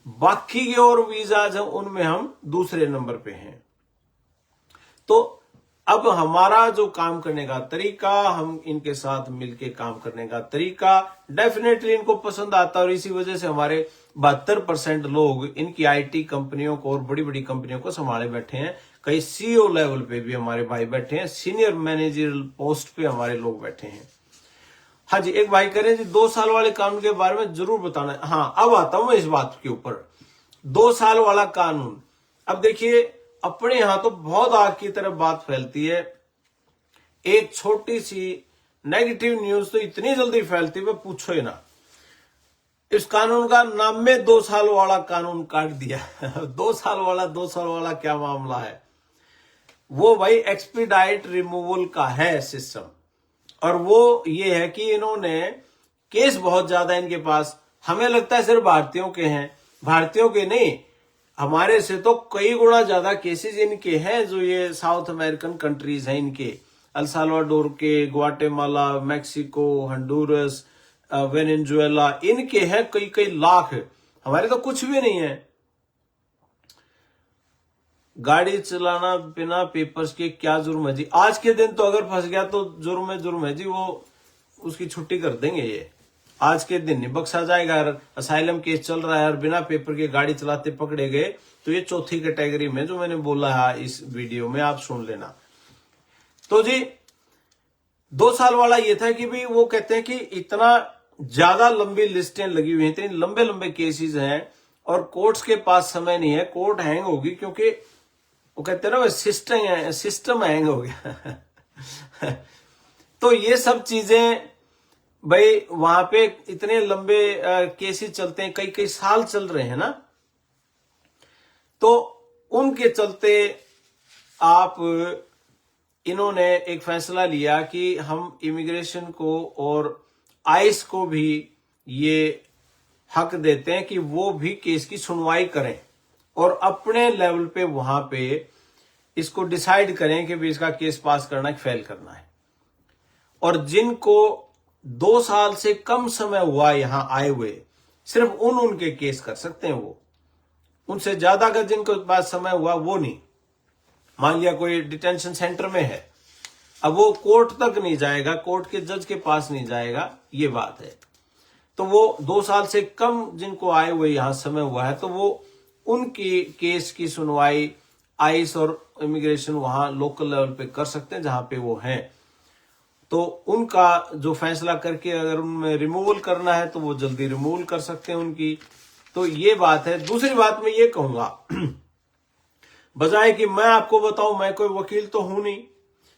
Speaker 1: बाकी के और वीजाज हैं उनमें हम दूसरे नंबर पे हैं। तो अब हमारा जो काम करने का तरीका, हम इनके साथ मिलके काम करने का तरीका डेफिनेटली इनको पसंद आता है, और इसी वजह से हमारे 72% लोग इनकी आईटी कंपनियों को और बड़ी बड़ी कंपनियों को संभाले बैठे हैं। कई सीईओ लेवल पे भी हमारे भाई बैठे हैं, सीनियर मैनेजरियल पोस्ट पे हमारे लोग बैठे हैं। हाँ जी, एक भाई कह रहे हैं जी 2 साल वाले कानून के बारे में जरूर बताना। हाँ, अब आता हूं मैं इस बात के ऊपर। 2 साल वाला कानून, अब देखिए अपने यहां तो बहुत आग की तरफ बात फैलती है, एक छोटी सी नेगेटिव न्यूज तो इतनी जल्दी फैलती है, पूछो ही ना। इस कानून का नाम में 2 साल वाला कानून काट दिया। 2 साल वाला क्या मामला है वो भाई, एक्सपीडाइट रिमूवल का है सिस्टम। और वो ये है कि इन्होंने केस बहुत ज्यादा इनके पास, हमें लगता है सिर्फ भारतीयों के हैं, भारतीयों के नहीं, हमारे से तो कई गुना ज्यादा केसेस इनके हैं, जो ये साउथ अमेरिकन कंट्रीज हैं इनके, अल साल्वाडोर के, ग्वाटेमाला, मैक्सिको, हंडूरस, वेनेजुएला, इनके हैं कई कई लाख। हमारे तो कुछ भी नहीं है। गाड़ी चलाना बिना पेपर्स के क्या जुर्म है जी? आज के दिन तो अगर फंस गया तो जुर्म है जी, वो उसकी छुट्टी कर देंगे। ये आज के दिन नहीं बख्शा जाएगा। अगर असाइलम केस चल रहा है और बिना पेपर के गाड़ी चलाते पकड़े गए तो ये चौथी कैटेगरी में जो मैंने बोला है इस वीडियो में, आप सुन लेना। तो जी 2 साल वाला ये था कि भाई वो कहते हैं कि इतना ज्यादा लंबी लिस्टें लगी हुई हैं, इतने लंबे लंबे केसेस हैं और कोर्ट्स के पास समय नहीं है, कोर्ट हैंग होगी क्योंकि वो कहते हैं ना सिस्टम हैंग हो गया। तो ये सब चीजें भाई वहां पे इतने लंबे केसेस चलते हैं, कई कई साल चल रहे हैं ना, तो उनके चलते आप इन्होंने एक फैसला लिया कि हम इमिग्रेशन को और आइस को भी ये हक देते हैं कि वो भी केस की सुनवाई करें और अपने लेवल पे वहां पे इसको डिसाइड करें कि भी इसका केस पास करना है, फेल करना है। और जिनको 2 साल से कम समय हुआ यहां आए हुए, सिर्फ उनके केस कर सकते हैं वो। उनसे ज्यादा का जिनको पास समय हुआ वो नहीं। मान लिया कोई डिटेंशन सेंटर में है, अब वो कोर्ट तक नहीं जाएगा, कोर्ट के जज के पास नहीं जाएगा, ये बात है। तो वो 2 साल से कम जिनको आए हुए यहां समय हुआ है, तो वो उनकी केस की सुनवाई आइस और इमिग्रेशन वहां लोकल लेवल पे कर सकते हैं जहां पे वो हैं। तो उनका जो फैसला करके अगर उनमें रिमूवल करना है तो वो जल्दी रिमूवल कर सकते हैं उनकी। तो ये बात है। दूसरी बात मैं ये कहूंगा, बजाय कि मैं आपको बताऊं, मैं कोई वकील तो हूं नहीं,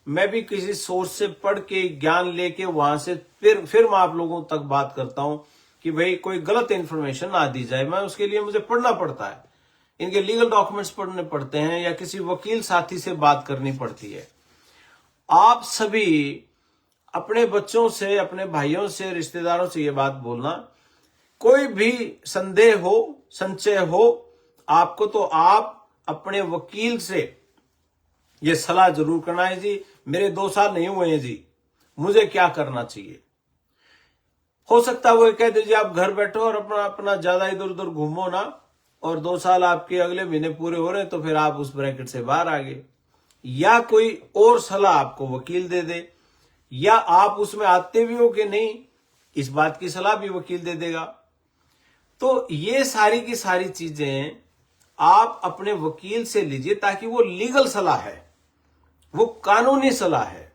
Speaker 1: मैं भी किसी सोर्स से पढ़ के ज्ञान लेके वहां से फिर मैं आप लोगों तक बात करता हूं कि भाई कोई गलत इंफॉर्मेशन ना दी जाए। मैं उसके लिए मुझे पढ़ना पड़ता है, इनके लीगल डॉक्यूमेंट्स पढ़ने पड़ते हैं या किसी वकील साथी से बात करनी पड़ती है। आप सभी अपने बच्चों से, अपने भाइयों से, रिश्तेदारों से ये बात बोलना, कोई भी संदेह हो, संशय हो आपको, तो आप अपने वकील से ये सलाह जरूर करना है जी मेरे 2 साल नहीं हुए हैं जी, मुझे क्या करना चाहिए। हो सकता है वो कह दीजिए आप घर बैठो और अपना ज्यादा इधर उधर घूमो ना, और 2 साल आपके अगले महीने पूरे हो रहे हैं तो फिर आप उस ब्रैकेट से बाहर आ गए। या कोई और सलाह आपको वकील दे दे, या आप उसमें आते भी हो कि नहीं, इस बात की सलाह भी वकील दे देगा। तो ये सारी की सारी चीजें आप अपने वकील से लीजिए, ताकि वो लीगल सलाह है, वो कानूनी सलाह है।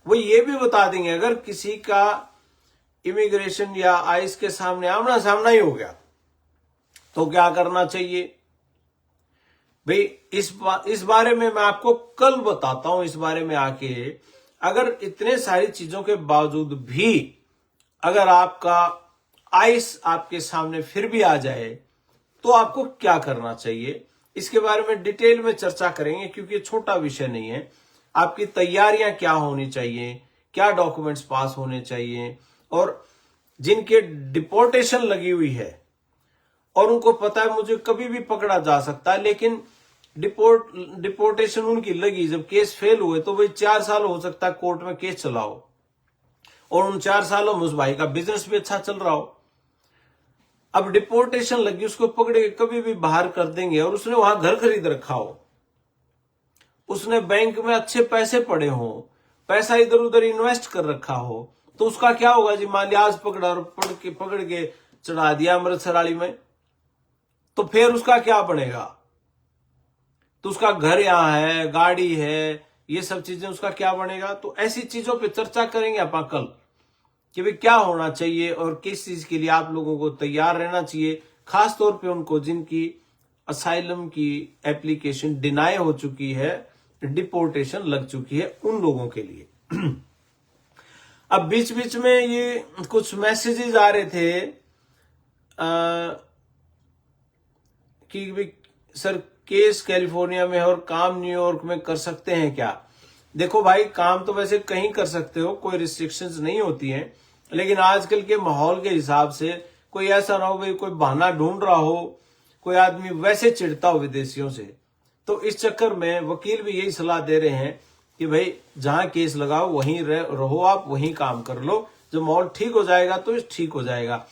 Speaker 1: वो ये भी बता देंगे अगर किसी का इमिग्रेशन या आइस के सामने आमना सामना ही हो गया तो क्या करना चाहिए। भाई इस बारे में मैं आपको कल बताता हूं। इस बारे में आके अगर इतने सारी चीजों के बावजूद भी अगर आपका आइस आपके सामने फिर भी आ जाए तो आपको क्या करना चाहिए, इसके बारे में डिटेल में चर्चा करेंगे, क्योंकि छोटा विषय नहीं है। आपकी तैयारियां क्या होनी चाहिए, क्या डॉक्यूमेंट्स पास होने चाहिए, और जिनके डिपोर्टेशन लगी हुई है और उनको पता है मुझे कभी भी पकड़ा जा सकता है, लेकिन डिपोर्टेशन उनकी लगी, जब केस फेल हुए तो भाई 4 साल हो सकता है कोर्ट में केस चलाओ, और उन 4 सालों में उस भाई का बिजनेस भी अच्छा चल रहा हो। अब डिपोर्टेशन लगी, उसको पकड़े कभी भी बाहर कर देंगे, और उसने वहां घर खरीद रखा हो, उसने बैंक में अच्छे पैसे पड़े हो, पैसा इधर उधर इन्वेस्ट कर रखा हो, तो उसका क्या होगा जी। मान लिया आज पकड़ा और पकड़ के चढ़ा दिया अमृतसर वाली में, तो फिर उसका क्या बनेगा। तो उसका घर यहां है, गाड़ी है, ये सब चीजें, उसका क्या बनेगा। तो ऐसी चीजों पे चर्चा करेंगे अपन कल कि भाई क्या होना चाहिए और किस चीज के लिए आप लोगों को तैयार रहना चाहिए, खास तौर पे उनको जिनकी असाइलम की एप्लीकेशन डिनाई हो चुकी है, डिपोर्टेशन लग चुकी है, उन लोगों के लिए। अब बीच बीच में ये कुछ मैसेजेस आ रहे थे कि सर केस कैलिफोर्निया में और काम न्यूयॉर्क में कर सकते हैं क्या। देखो भाई, काम तो वैसे कहीं कर सकते हो, कोई रिस्ट्रिक्शंस नहीं होती हैं, लेकिन आजकल के माहौल के हिसाब से कोई ऐसा ना हो भाई कोई बहाना ढूंढ रहा हो, कोई आदमी वैसे चिढ़ता हो विदेशियों से। तो इस चक्कर में वकील भी यही सलाह दे रहे हैं कि भाई जहां केस लगाओ वहीं रहो, आप वहीं काम कर लो, जब माहौल ठीक हो जाएगा तो ठीक हो जाएगा।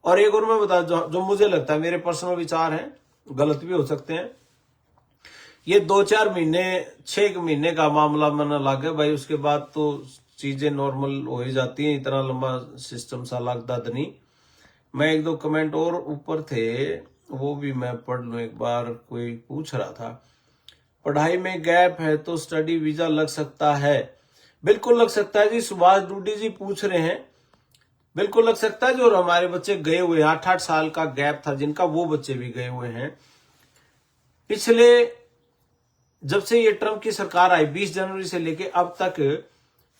Speaker 1: और एक और मैं बता, जो मुझे लगता है, मेरे पर्सनल विचार हैं, गलत भी हो सकते हैं, ये 2-4 महीने 6 महीने का मामला मन लगे भाई, उसके बाद तो चीजें नॉर्मल हो ही जाती हैं, इतना लंबा सिस्टम सा लगता नहीं। मैं एक दो कमेंट और ऊपर थे, वो भी मैं पढ़ लूं एक बार। कोई पूछ रहा था पढ़ाई में गैप है तो स्टडी वीजा लग सकता है। बिल्कुल लग सकता है जी। सुभाष डूडी जी पूछ रहे हैं, बिल्कुल लग सकता है। जो हमारे बच्चे गए हुए 8-8 साल का गैप था जिनका, वो बच्चे भी गए हुए हैं। पिछले जब से ये ट्रंप की सरकार आई 20 जनवरी से लेके अब तक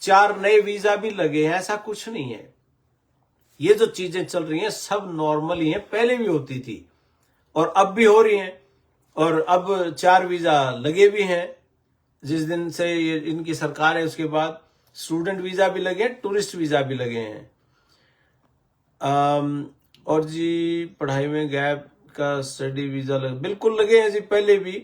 Speaker 1: 4 नए वीजा भी लगे हैं। ऐसा कुछ नहीं है। ये जो चीजें चल रही हैं सब नॉर्मल ही हैं, पहले भी होती थी और अब भी हो रही हैं। और अब 4 वीजा लगे भी हैं जिस दिन से ये इनकी सरकार है। उसके बाद स्टूडेंट वीजा भी लगे, टूरिस्ट वीजा भी लगे हैं। और जी पढ़ाई में गैप का स्टडी वीजा बिल्कुल लगे हैं जी, पहले भी।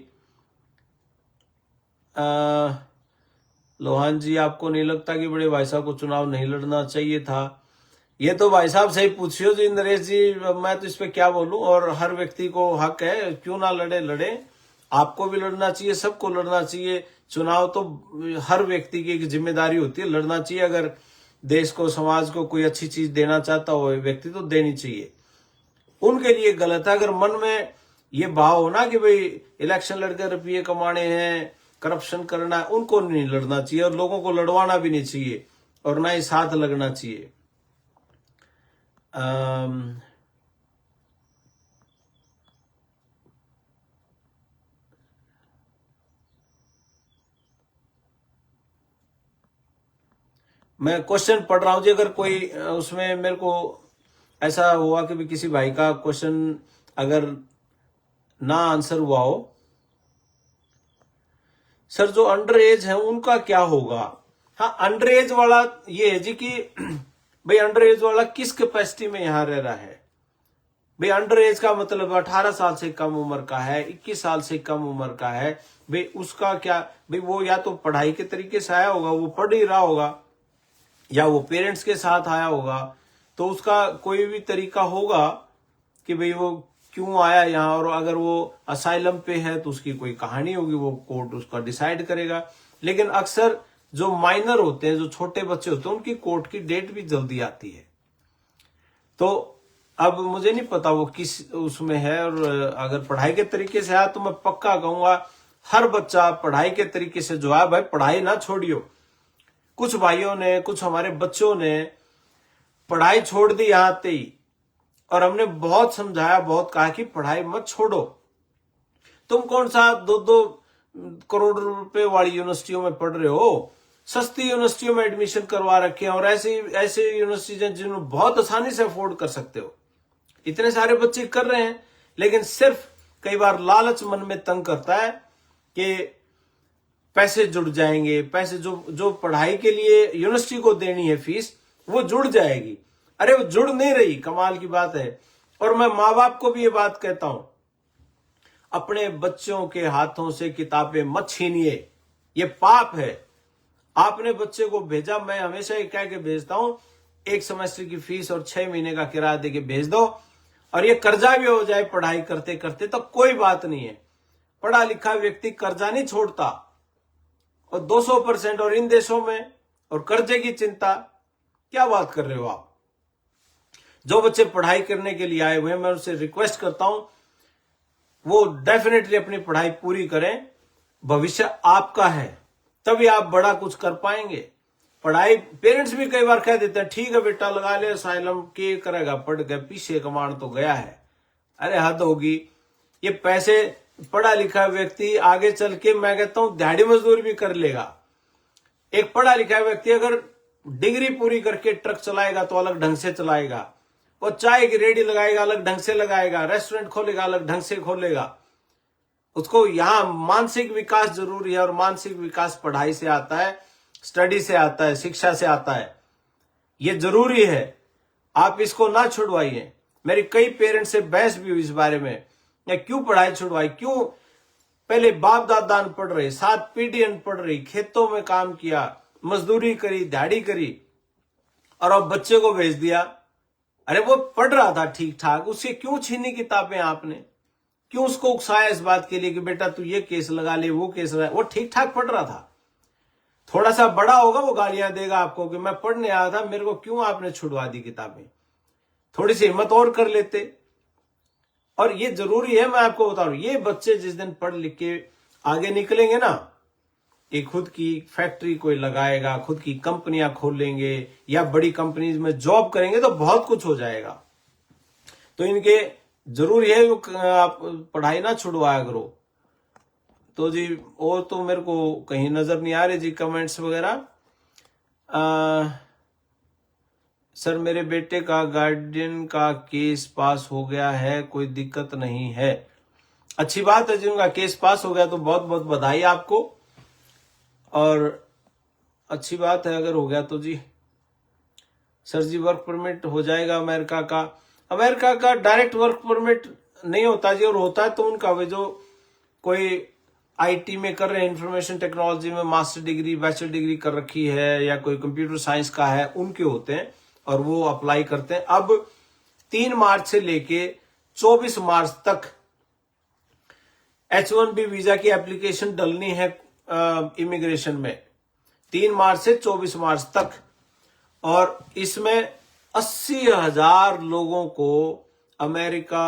Speaker 1: लोहान जी, आपको नहीं लगता कि बड़े भाई साहब को चुनाव नहीं लड़ना चाहिए था? ये तो भाई साहब सही पूछियो जी नरेश जी, मैं तो इस पे क्या बोलूं। और हर व्यक्ति को हक है, क्यों ना लड़े। आपको भी लड़ना चाहिए, सबको लड़ना चाहिए। चुनाव तो हर व्यक्ति की एक जिम्मेदारी होती है, लड़ना चाहिए। अगर देश को, समाज को कोई अच्छी चीज देना चाहता हो व्यक्ति तो देनी चाहिए। उनके लिए गलत है अगर मन में ये भाव हो ना कि भाई इलेक्शन लड़कर रुपये कमाने हैं, करप्शन करना है, उनको नहीं लड़ना चाहिए और लोगों को लड़वाना भी नहीं चाहिए और ना ही साथ लगना चाहिए। मैं क्वेश्चन पढ़ रहा हूं जी, अगर कोई उसमें मेरे को ऐसा हुआ कि भी किसी भाई का क्वेश्चन अगर ना आंसर हुआ हो। सर जो अंडर एज है उनका क्या होगा? हाँ, अंडर एज वाला ये है जी कि भाई अंडर एज वाला किस कैपेसिटी में यहां रह रहा है। भाई अंडर एज का मतलब 18 साल से कम उम्र का है, 21 साल से कम उम्र का है। भाई उसका क्या, भाई वो या तो पढ़ाई के तरीके से आया होगा, वो पढ़ ही रहा होगा, या वो पेरेंट्स के साथ आया होगा। तो उसका कोई भी तरीका होगा कि भाई वो क्यों आया यहाँ। और अगर वो असाइलम पे है तो उसकी कोई कहानी होगी, वो कोर्ट उसका डिसाइड करेगा। लेकिन अक्सर जो माइनर होते हैं, जो छोटे बच्चे होते हैं, उनकी कोर्ट की डेट भी जल्दी आती है। तो अब मुझे नहीं पता वो किस उसमें है। और अगर पढ़ाई के तरीके से आया तो मैं पक्का कहूंगा हर बच्चा पढ़ाई के तरीके से जो है, भाई पढ़ाई ना छोड़ियो। कुछ भाइयों ने, कुछ हमारे बच्चों ने पढ़ाई छोड़ दी यहां आते ही, और हमने बहुत समझाया, बहुत कहा कि पढ़ाई मत छोड़ो। तुम कौन सा 2-2 करोड़ रुपए वाली यूनिवर्सिटियों में पढ़ रहे हो? सस्ती यूनिवर्सिटियों में एडमिशन करवा रखे हैं, और ऐसे यूनिवर्सिटी जिन्हें बहुत आसानी से अफोर्ड कर सकते हो। इतने सारे बच्चे कर रहे हैं, लेकिन सिर्फ कई बार लालच मन में तंग करता है कि पैसे जुड़ जाएंगे। पैसे जो पढ़ाई के लिए यूनिवर्सिटी को देनी है फीस, वो जुड़ जाएगी। अरे वो जुड़ नहीं रही, कमाल की बात है। और मैं माँ बाप को भी ये बात कहता हूं, अपने बच्चों के हाथों से किताबें मत छीनिए, ये पाप है। आपने बच्चे को भेजा, मैं हमेशा ये कह के भेजता हूं, 1 सेमेस्टर की फीस और 6 महीने का किराया देके भेज दो। और ये कर्जा भी हो जाए पढ़ाई करते करते तो कोई बात नहीं है। पढ़ा लिखा व्यक्ति कर्जा नहीं छोड़ता, और 200%। और इन देशों में और कर्जे की चिंता, क्या बात कर रहे हो आप? जो बच्चे पढ़ाई करने के लिए आए हुए हैं, मैं उनसे रिक्वेस्ट करता हूं वो डेफिनेटली अपनी पढ़ाई पूरी करें। भविष्य आपका है, तभी आप बड़ा कुछ कर पाएंगे। पढ़ाई, पेरेंट्स भी कई बार कह देते हैं ठीक है बेटा लगा ले असाइलम, के करेगा, पढ़ के पीछे कमांड तो गया है। अरे हद होगी। ये पैसे पढ़ा लिखा व्यक्ति आगे चल के, मैं कहता हूं दिहाड़ी मजदूरी भी कर लेगा। एक पढ़ा लिखा व्यक्ति अगर डिग्री पूरी करके ट्रक चलाएगा तो अलग ढंग से चलाएगा, वो चाय की रेडी लगाएगा अलग ढंग से लगाएगा, रेस्टोरेंट खोलेगा अलग ढंग से खोलेगा। उसको यहाँ मानसिक विकास जरूरी है, और मानसिक विकास पढ़ाई से आता है, स्टडी से आता है, शिक्षा से आता है। ये जरूरी है, आप इसको ना छुड़वाइए। मेरी कई पेरेंट्स से बहस भी हुई इस बारे में, क्यों पढ़ाई छुड़वाई, क्यों? पहले बाप दादा पढ़ रहे, 7 पीढ़ी पढ़ रही, खेतों में काम किया, मजदूरी करी, दिहाड़ी करी, और अब बच्चे को भेज दिया। अरे वो पढ़ रहा था ठीक ठाक, उससे क्यों छीनी किताबें आपने? क्यों उसको उकसाया इस बात के लिए कि बेटा तू ये केस लगा ले, वो केस लगा? वो ठीक ठाक पढ़ रहा था। थोड़ा सा बड़ा होगा वो गालियां देगा आपको कि मैं पढ़ने आया था, मेरे को क्यों आपने छुड़वा दी किताबें। थोड़ी सी हिम्मत और कर लेते। और ये जरूरी है, मैं आपको बता रहा हूं, ये बच्चे जिस दिन पढ़ लिख के आगे निकलेंगे ना, ये खुद की फैक्ट्री कोई लगाएगा, खुद की कंपनियां खोलेंगे या बड़ी कंपनीज में जॉब करेंगे तो बहुत कुछ हो जाएगा। तो इनके जरूरी है आप पढ़ाई ना छुड़वाया करो। तो जी और तो मेरे को कहीं नजर नहीं आ रही जी कमेंट्स वगैरह। सर मेरे बेटे का गार्डियन का केस पास हो गया है, कोई दिक्कत नहीं है। अच्छी बात है जी, उनका केस पास हो गया तो बहुत बहुत बधाई आपको। और अच्छी बात है अगर हो गया तो जी। सर जी वर्क परमिट हो जाएगा अमेरिका का? अमेरिका का डायरेक्ट वर्क परमिट नहीं होता जी, और होता है तो उनका वे जो कोई आईटी में कर रहे हैं, इंफॉर्मेशन टेक्नोलॉजी में मास्टर डिग्री बैचलर डिग्री कर रखी है या कोई कंप्यूटर साइंस का है, उनके होते हैं और वो अप्लाई करते हैं। अब 3 मार्च से लेके 24 मार्च तक H1B वीजा की एप्लीकेशन डलनी है इमिग्रेशन में, 3 मार्च से 24 मार्च तक। और इसमें 80,000 लोगों को अमेरिका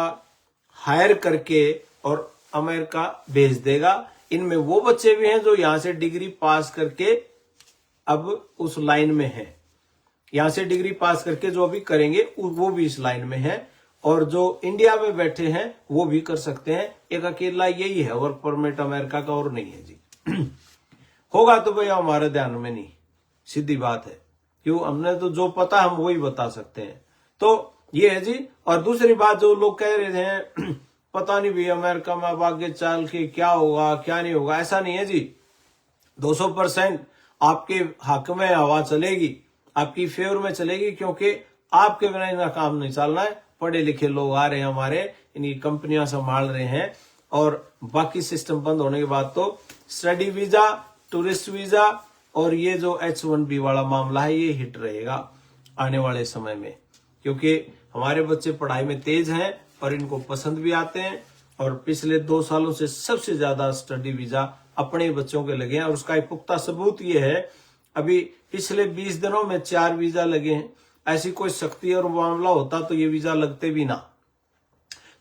Speaker 1: हायर करके और अमेरिका भेज देगा। इनमें वो बच्चे भी हैं जो यहां से डिग्री पास करके अब उस लाइन में हैं, यहां से डिग्री पास करके जो अभी करेंगे वो भी इस लाइन में है, और जो इंडिया में बैठे हैं वो भी कर सकते हैं। एक अकेला यही है वर्क परमिट अमेरिका का, और नहीं है जी। होगा तो भैया हमारे ध्यान में नहीं, सीधी बात है, क्यों हमने तो जो पता हम वही बता सकते हैं। तो ये है जी। और दूसरी बात जो लोग कह रहे हैं पता नहीं भैया अमेरिका में अब आगे चल के क्या होगा क्या नहीं होगा, ऐसा नहीं है जी। 200% आपके हक में हवा चलेगी, आपकी फेवर में चलेगी, क्योंकि आपके बिना इनका काम नहीं चलना है। पढ़े लिखे लोग आ रहे हैं हमारे, इनकी कंपनियां संभाल रहे हैं, और बाकी सिस्टम बंद होने के बाद तो स्टडी वीजा, टूरिस्ट वीजा और ये जो H1B वाला मामला है ये हिट रहेगा आने वाले समय में, क्योंकि हमारे बच्चे पढ़ाई में तेज हैं और इनको पसंद भी आते हैं। और पिछले 2 सालों से सबसे ज्यादा स्टडी वीजा अपने बच्चों के लगे हैं, और उसका एक पुख्ता सबूत ये है, अभी पिछले 20 दिनों में 4 वीजा लगे हैं। ऐसी कोई सख्ती और मामला होता तो ये वीजा लगते भी ना।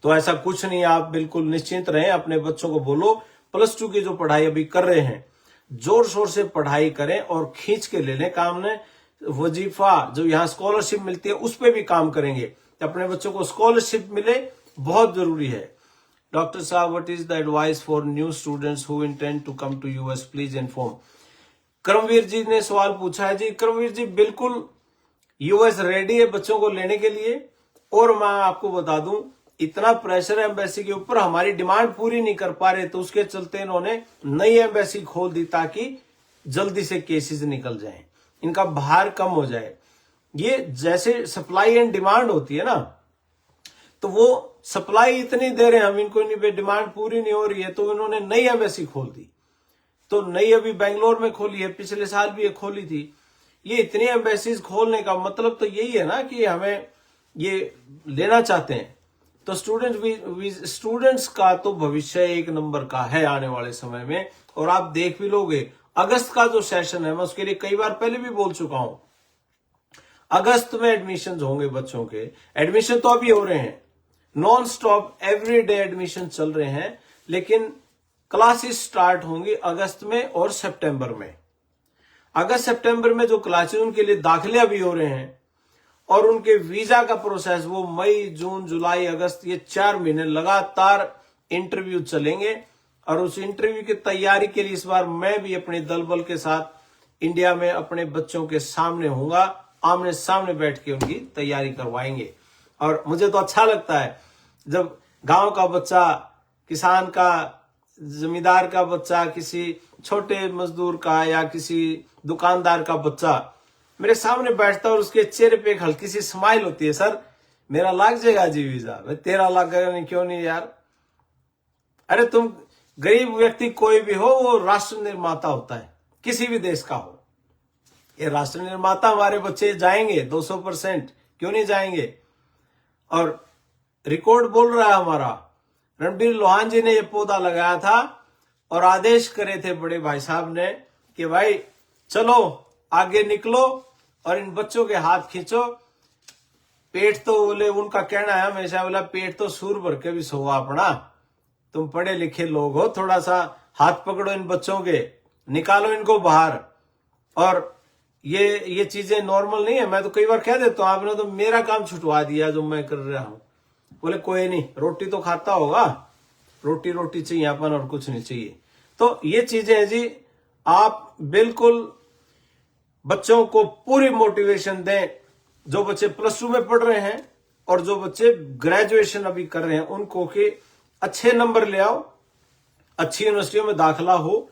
Speaker 1: तो ऐसा कुछ नहीं, आप बिल्कुल निश्चिंत रहें। अपने बच्चों को बोलो +2 की जो पढ़ाई अभी कर रहे हैं जोर शोर से पढ़ाई करें और खींच के ले लें काम ने। वजीफा जो यहाँ स्कॉलरशिप मिलती है उस पर भी काम करेंगे, अपने बच्चों को स्कॉलरशिप मिले, बहुत जरूरी है। डॉक्टर साहब what is the advice for new students who intend to come to US, please inform. Karmveer ji ने सवाल पूछा है जी। कर्मवीर जी बिल्कुल यूएस रेडी है बच्चों को लेने के लिए, और मैं आपको बता दूं इतना प्रेशर है एम्बेसी के ऊपर, हमारी डिमांड पूरी नहीं कर पा रहे, तो उसके चलते इन्होंने नई एम्बेसी खोल दी ताकि जल्दी से केसेस निकल जाएं, इनका भार कम हो जाए। ये जैसे सप्लाई एंड डिमांड होती है ना, तो वो सप्लाई इतनी दे रहे हैं हम इनको, इनकी डिमांड पूरी नहीं हो रही है, तो इन्होंने नई एम्बेसी खोल दी। तो नई अभी बेंगलोर में खोली है, पिछले साल भी ये खोली थी। ये इतनी एम्बेसीज खोलने का मतलब तो यही है ना कि हमें ये लेना चाहते हैं। तो स्टूडेंट्स का तो भविष्य 1 नंबर का है आने वाले समय में, और आप देख भी लोगे अगस्त का जो सेशन है, मैं उसके लिए कई बार पहले भी बोल चुका हूं, अगस्त में एडमिशन होंगे बच्चों के। एडमिशन तो अभी हो रहे हैं, नॉन स्टॉप एवरीडे एडमिशन चल रहे हैं, लेकिन क्लासेस स्टार्ट होंगी अगस्त में और सितंबर में। अगस्त सितंबर में जो क्लासेस उनके लिए दाखिले अभी हो रहे हैं, और उनके वीजा का प्रोसेस वो मई जून जुलाई अगस्त ये 4 महीने लगातार इंटरव्यू चलेंगे। और उस इंटरव्यू की तैयारी के लिए इस बार मैं भी अपने दल बल के साथ इंडिया में अपने बच्चों के सामने होऊंगा, आमने सामने बैठ के उनकी तैयारी करवाएंगे। और मुझे तो अच्छा लगता है जब गांव का बच्चा, किसान का, जमींदार का बच्चा, किसी छोटे मजदूर का या किसी दुकानदार का बच्चा मेरे सामने बैठता है और उसके चेहरे पे एक हल्की सी स्माइल होती है, सर मेरा लग जाएगा जी वीजा। भाई तेरा लगेगा नहीं, क्यों नहीं यार? अरे तुम गरीब व्यक्ति कोई भी हो, वो राष्ट्र निर्माता होता है, किसी भी देश का हो। ये राष्ट्र निर्माता हमारे बच्चे जाएंगे 200%, क्यों नहीं जाएंगे? और रिकॉर्ड बोल रहा है हमारा, रणबीर लोहान जी ने ये पौधा लगाया था और आदेश करे थे बड़े भाई साहब ने कि भाई चलो आगे निकलो और इन बच्चों के हाथ खींचो। पेट तो बोले, उनका कहना है हमेशा, बोला पेट तो सूर भर के भी सोवा अपना। तुम पढ़े लिखे लोग हो, थोड़ा सा हाथ पकड़ो इन बच्चों के, निकालो इनको बाहर। और ये चीजें नॉर्मल नहीं है। मैं तो कई बार कह देता हूं, आपने तो मेरा काम छुटवा दिया जो मैं कर रहा हूं। बोले कोई नहीं, रोटी तो खाता होगा, रोटी चाहिए अपन, और कुछ नहीं चाहिए। तो ये चीजें हैं जी। आप बिल्कुल बच्चों को पूरी मोटिवेशन दें। जो बच्चे +2 में पढ़ रहे हैं और जो बच्चे ग्रेजुएशन अभी कर रहे हैं, उनको के अच्छे नंबर ले आओ, अच्छी यूनिवर्सिटियों में दाखिला हो,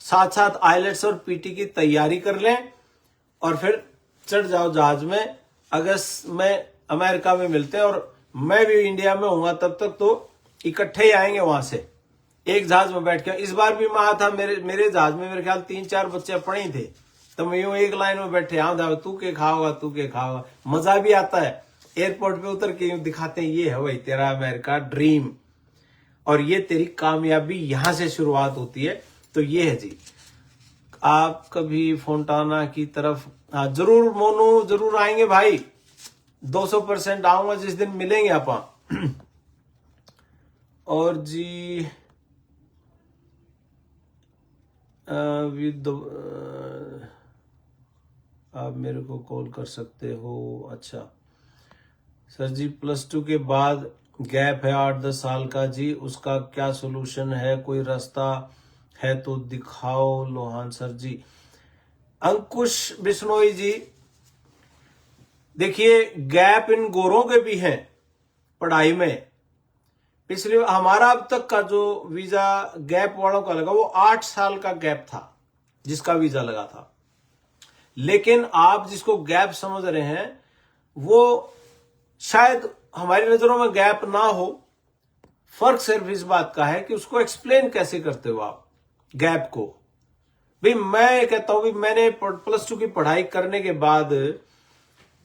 Speaker 1: साथ साथ आईलेट्स और पीटी की तैयारी कर लें, और फिर चढ़ जाओ जहाज में। अगस्त में अमेरिका में मिलते हैं, और मैं भी इंडिया में हूंगा तब तक, तो इकट्ठे ही आएंगे वहां से, एक जहाज में बैठ के। इस बार भी मैं आया था, मेरे जहाज में मेरे ख्याल 3-4 बच्चे पढ़े ही थे, तो मैं यूं एक लाइन में बैठे, हाँ तू के खाओगा, तू के खाओगा। मजा भी आता है। एयरपोर्ट पे उतर के यूं दिखाते हैं, ये है भाई तेरा अमेरिका ड्रीम, और ये तेरी कामयाबी यहां से शुरुआत होती है। तो ये है जी। आप कभी फोंटाना की तरफ, हाँ जरूर मोनू, जरूर आएंगे भाई, 200% आऊंगा जिस दिन मिलेंगे आप। और जी आप मेरे को कॉल कर सकते हो। अच्छा सर जी, +2 के बाद गैप है 8-10 साल का जी, उसका क्या सोल्यूशन है? कोई रास्ता है तो दिखाओ। लोहान सर जी। अंकुश बिश्नोई जी, देखिए गैप इन गोरों के भी हैं पढ़ाई में। पिछले हमारा अब तक का जो वीजा गैप वालों का लगा, वो 8 साल का गैप था जिसका वीजा लगा था। लेकिन आप जिसको गैप समझ रहे हैं, वो शायद हमारी नजरों में गैप ना हो। फर्क सिर्फ इस बात का है कि उसको एक्सप्लेन कैसे करते हो आप गैप को। भाई मैं कहता हूं, मैंने +2 की पढ़ाई करने के बाद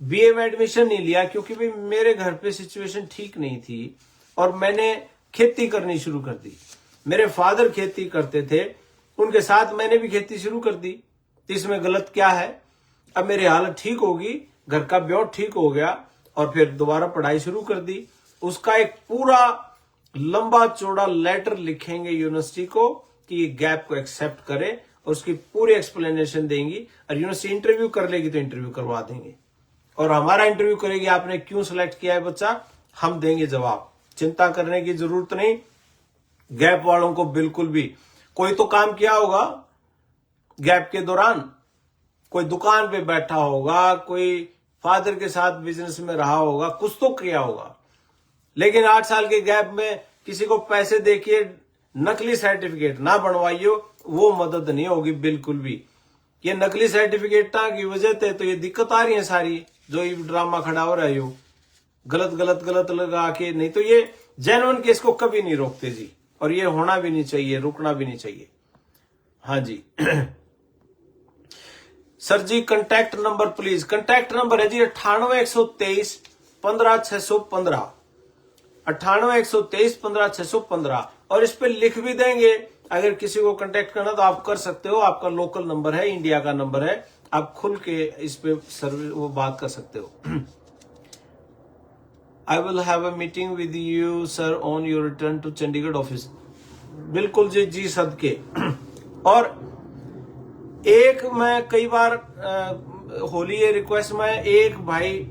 Speaker 1: बीए में एडमिशन नहीं लिया, क्योंकि भाई मेरे घर पे सिचुएशन ठीक नहीं थी, और मैंने खेती करनी शुरू कर दी। मेरे फादर खेती करते थे, उनके साथ मैंने भी खेती शुरू कर दी। इसमें गलत क्या है? अब मेरी हालत ठीक होगी, घर का ब्योर ठीक हो गया, और फिर दोबारा पढ़ाई शुरू कर दी। उसका एक पूरा लंबा चौड़ा लेटर लिखेंगे यूनिवर्सिटी को कि ये गैप को एक्सेप्ट करे, और उसकी पूरी एक्सप्लेनेशन देंगी। और यूनिवर्सिटी इंटरव्यू कर लेगी तो इंटरव्यू करवा देंगे, और हमारा इंटरव्यू करेगी, आपने क्यों सिलेक्ट किया है बच्चा, हम देंगे जवाब। चिंता करने की जरूरत नहीं। गैप वालों को बिल्कुल भी, कोई तो काम किया होगा गैप के दौरान, कोई दुकान पे बैठा होगा, कोई फादर के साथ बिजनेस में रहा होगा, कुछ तो किया होगा। लेकिन 8 साल के गैप में किसी को पैसे देके नकली सर्टिफिकेट ना बनवाइयो, वो मदद नहीं होगी बिल्कुल भी। ये नकली सर्टिफिकेट की वजह से तो ये दिक्कत आ रही है सारी, जो ये ड्रामा खड़ा हो रहा है, यो गलत लगा के। नहीं तो ये जेन्युइन केस को कभी नहीं रोकते जी, और ये होना भी नहीं चाहिए, रुकना भी नहीं चाहिए। हाँ जी। सर जी contact number please. Contact number है जी 98-123-15-615, 98-123-15-615। और इस पे लिख भी देंगे, अगर किसी को कांटेक्ट करना तो आप कर सकते हो। आपका लोकल नंबर है, इंडिया का नंबर है, आप खुल के इस पे सर्विस वो बात कर सकते हो। I will have a meeting with you sir on your return to Chandigarh office. बिल्कुल जी, जी सदके। और एक मैं कई बार होली ये रिक्वेस्ट में, एक भाई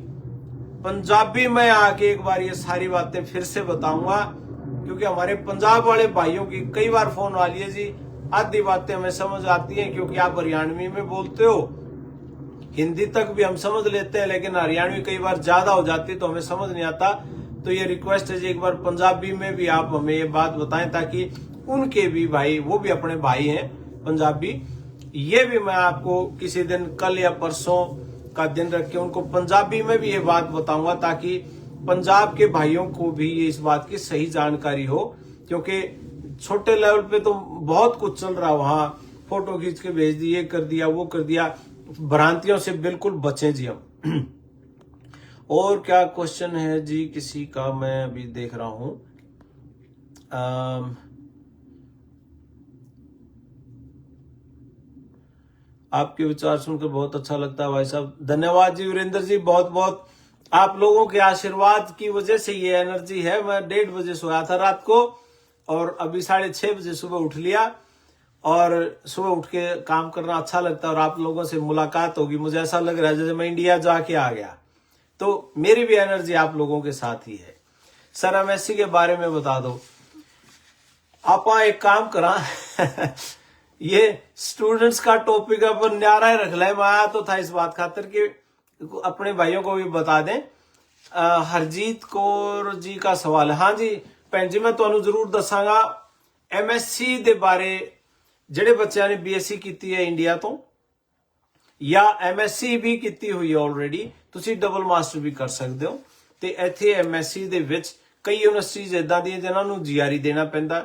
Speaker 1: पंजाबी में आके एक बार ये सारी बातें फिर से बताऊंगा, क्योंकि हमारे पंजाब वाले भाइयों की कई बार फोन आ रही है जी, आधी बातें हमें समझ आती हैं क्योंकि आप हरियाणवी में बोलते हो, हिंदी तक भी हम समझ लेते हैं, लेकिन हरियाणवी कई बार ज्यादा हो जाती है तो हमें समझ नहीं आता। तो ये रिक्वेस्ट है जी, एक बार पंजाबी में भी आप हमें ये बात बताएं, ताकि उनके भी भाई, वो भी अपने भाई हैं पंजाबी, ये भी मैं आपको किसी दिन कल या परसों का दिन रख के उनको पंजाबी में भी ये बात बताऊंगा, ताकि पंजाब के भाइयों को भी ये इस बात की सही जानकारी हो। क्योंकि छोटे लेवल पे तो बहुत कुछ चल रहा है, वहां फोटो खींच के भेज दी, ये कर दिया, वो कर दिया। भ्रांतियों से बिल्कुल बचें जी हम। और क्या क्वेश्चन है जी किसी का, मैं अभी देख रहा हूं। आपके विचार सुनकर बहुत अच्छा लगता है भाई साहब। धन्यवाद जी वीरेंद्र जी, बहुत बहुत आप लोगों के आशीर्वाद की वजह से ये एनर्जी है। मैं 1:30 बजे सोया था रात को और अभी 6:30 बजे सुबह उठ लिया, और सुबह उठ के काम करना अच्छा लगता है। और आप लोगों से मुलाकात होगी, मुझे ऐसा लग रहा है जैसे मैं इंडिया जाके आ गया। तो मेरी भी एनर्जी आप लोगों के साथ ही है। सर एमएससी के बारे में बता दो। आप एक काम करा ये स्टूडेंट्स का टॉपिक अपन न्यारा रख ले। मैं आया तो था इस बात खातर कि अपने भाइयों को भी बता दें। हरजीत कौर जी का सवाल है। हाँ जी भैन जी, मैं तुहानू जरूर दसांगा एमएससी दे बारे। ਜਿਹੜੇ ਬੱਚਿਆਂ ਨੇ बीएससी ਕੀਤੀ ਹੈ ਇੰਡੀਆ ਤੋਂ ਜਾਂ ਐਮਐਸਸੀ ਵੀ ਕੀਤੀ ਹੋਈ ਹੈ ਆਲਰੇਡੀ, ਤੁਸੀਂ ਡਬਲ ਮਾਸਟਰ ਵੀ ਕਰ ਸਕਦੇ ਹੋ। ਤੇ ਇੱਥੇ ਐਮਐਸਸੀ ਦੇ ਵਿੱਚ ਕਈ ਯੂਨੀਵਰਸਿਟੀਜ਼ ਇਦਾਂ ਦੀਆਂ ਜਿਨ੍ਹਾਂ ਨੂੰ ਜੀਆਰਈ ਦੇਣਾ ਪੈਂਦਾ,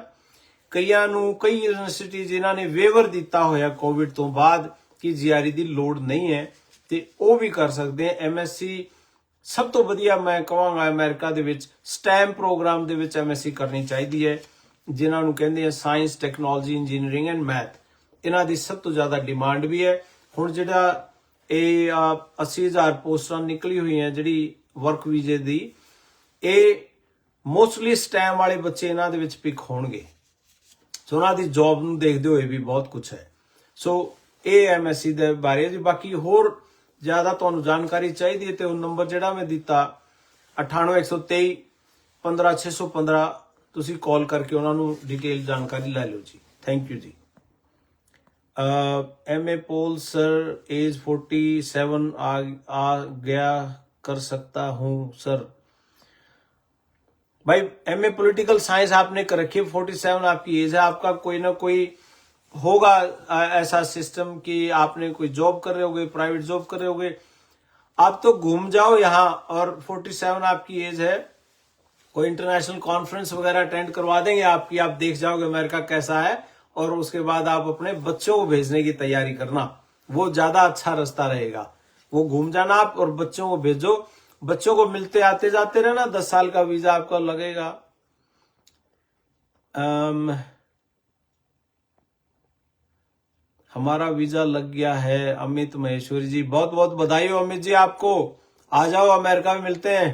Speaker 1: ਕਈਆਂ ਨੂੰ ਕਈ ਯੂਨੀਵਰਸਿਟੀ ਜਿਨ੍ਹਾਂ ਨੇ ਵੇਵਰ ਦਿੱਤਾ ਹੋਇਆ ਕੋਵਿਡ ਤੋਂ ਬਾਅਦ ਕਿ ਜੀਆਰਈ ਦੀ ਲੋੜ ਨਹੀਂ ਹੈ, ਤੇ ਉਹ ਵੀ ਕਰ ਸਕਦੇ ਆ ਐਮਐਸਸੀ। ਸਭ ਤੋਂ ਵਧੀਆ ਮੈਂ ਕਹਾਂਗਾ ਅਮਰੀਕਾ ਦੇ ਵਿੱਚ ਸਟੈਮ ਪ੍ਰੋਗਰਾਮ ਦੇ ਵਿੱਚ ਐਮਐਸਸੀ ਕਰਨੀ ਚਾਹੀਦੀ ਹੈ, ਜਿਨ੍ਹਾਂ ਨੂੰ ਕਹਿੰਦੇ ਆ science technology engineering and math. ਇਹਨਾਂ ਦੀ ਸਭ ਤੋਂ ਜ਼ਿਆਦਾ ਡਿਮਾਂਡ ਵੀ ਹੈ। ਹੁਣ ਜਿਹੜਾ ਇਹ 80,000 ਪੋਸਟਾਂ ਨਿਕਲੀ ਹੋਈਆਂ ਜਿਹੜੀ ਵਰਕ ਵੀਜ਼ੇ ਦੀ, ਇਹ ਮੋਸਟਲੀ ਸਟੈਮ ਵਾਲੇ ਬੱਚੇ ਇਹਨਾਂ ਦੇ ਵਿੱਚ ਪਿਕ ਹੋਣਗੇ। ਸੋ ਉਹਨਾਂ ਦੀ ਜੌਬ ਨੂੰ ਦੇਖਦੇ ਹੋਏ ਵੀ ਬਹੁਤ ਕੁਝ ਹੈ। ਸੋ ਇਹ ਐਮਐਸਸੀ ਦੇ ਬਾਰੇ ਜੀ। ਬਾਕੀ ਹੋਰ ਜ਼ਿਆਦਾ ਤੁਹਾਨੂੰ ਜਾਣਕਾਰੀ ਚਾਹੀਦੀ ਹੈ ਤੇ ਉਹ ਨੰਬਰ ਜਿਹੜਾ ਮੈਂ ਦਿੱਤਾ 98 123 15615 ਤੁਸੀਂ ਕਾਲ ਕਰਕੇ ਉਹਨਾਂ ਨੂੰ ਡਿਟੇਲ ਜਾਣਕਾਰੀ ਲੈ ਲਓ ਜੀ। ਥੈਂਕ ਯੂ ਜੀ। एमए पोल सर एज 47 आ गया, कर सकता हूं सर? भाई एमए पॉलिटिकल साइंस आपने कर रखी है, 47 आपकी एज है, आपका कोई ना कोई होगा ऐसा सिस्टम कि आपने कोई जॉब कर रहे होगे, प्राइवेट जॉब कर रहे होगे। आप तो घूम जाओ यहाँ, और 47 आपकी एज है, कोई इंटरनेशनल कॉन्फ्रेंस वगैरह अटेंड करवा देंगे आपकी, आप देख जाओगे अमेरिका कैसा है, और उसके बाद आप अपने बच्चों को भेजने की तैयारी करना, वो ज्यादा अच्छा रास्ता रहेगा। वो घूम जाना आप और बच्चों को भेजो, बच्चों को मिलते आते जाते रहना। 10 साल का वीजा आपका लगेगा। हमारा वीजा लग गया है। अमित महेश्वरी जी, बहुत बहुत बधाई हो अमित जी आपको। आ जाओ अमेरिका में मिलते हैं।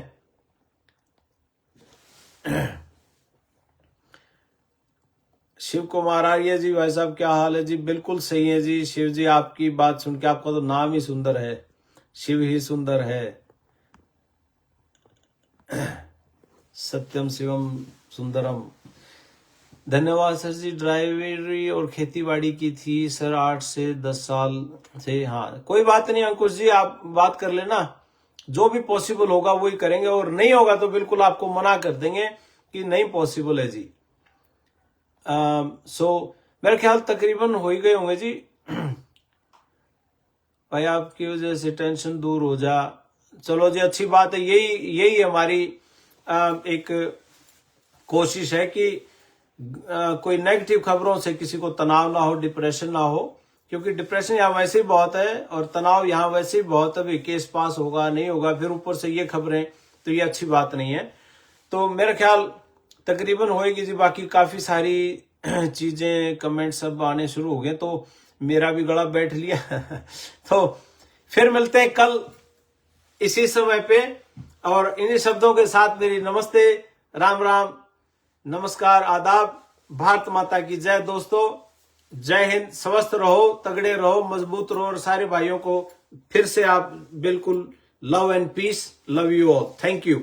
Speaker 1: शिव कुमार आर्य जी, भाई साहब क्या हाल है जी? बिल्कुल सही है जी शिव जी, आपकी बात सुन के, आपका तो नाम ही सुंदर है, शिव ही सुंदर है। सत्यम शिवम सुंदरम। धन्यवाद सर जी। ड्राइवरी और खेतीबाड़ी की थी सर 8 से 10 साल से। हाँ कोई बात नहीं अंकुश जी, आप बात कर लेना, जो भी पॉसिबल होगा वही करेंगे, और नहीं होगा तो बिल्कुल आपको मना कर देंगे कि नहीं पॉसिबल है जी। मेरे ख्याल तकरीबन हो ही गए होंगे जी। भाई आपकी वजह से टेंशन दूर हो जा। चलो जी, अच्छी बात है। यही हमारी एक कोशिश है कि कोई नेगेटिव खबरों से किसी को तनाव ना हो, डिप्रेशन ना हो, क्योंकि डिप्रेशन यहाँ वैसे ही बहुत है और तनाव यहाँ वैसे ही बहुत है। भाई केस पास होगा नहीं होगा, फिर ऊपर से ये खबरें, तो ये अच्छी बात नहीं है। तो मेरा ख्याल तकरीबन होएगी जी। बाकी काफी सारी चीजें कमेंट सब आने शुरू हो गए, तो मेरा भी गला बैठ लिया। तो फिर मिलते हैं कल इसी समय पे, और इन्हीं शब्दों के साथ मेरी नमस्ते, राम राम, नमस्कार, आदाब। भारत माता की जय दोस्तों, जय हिंद। स्वस्थ रहो, तगड़े रहो, मजबूत रहो, और सारे भाइयों को फिर से आप बिल्कुल love and peace, love you all. Thank you.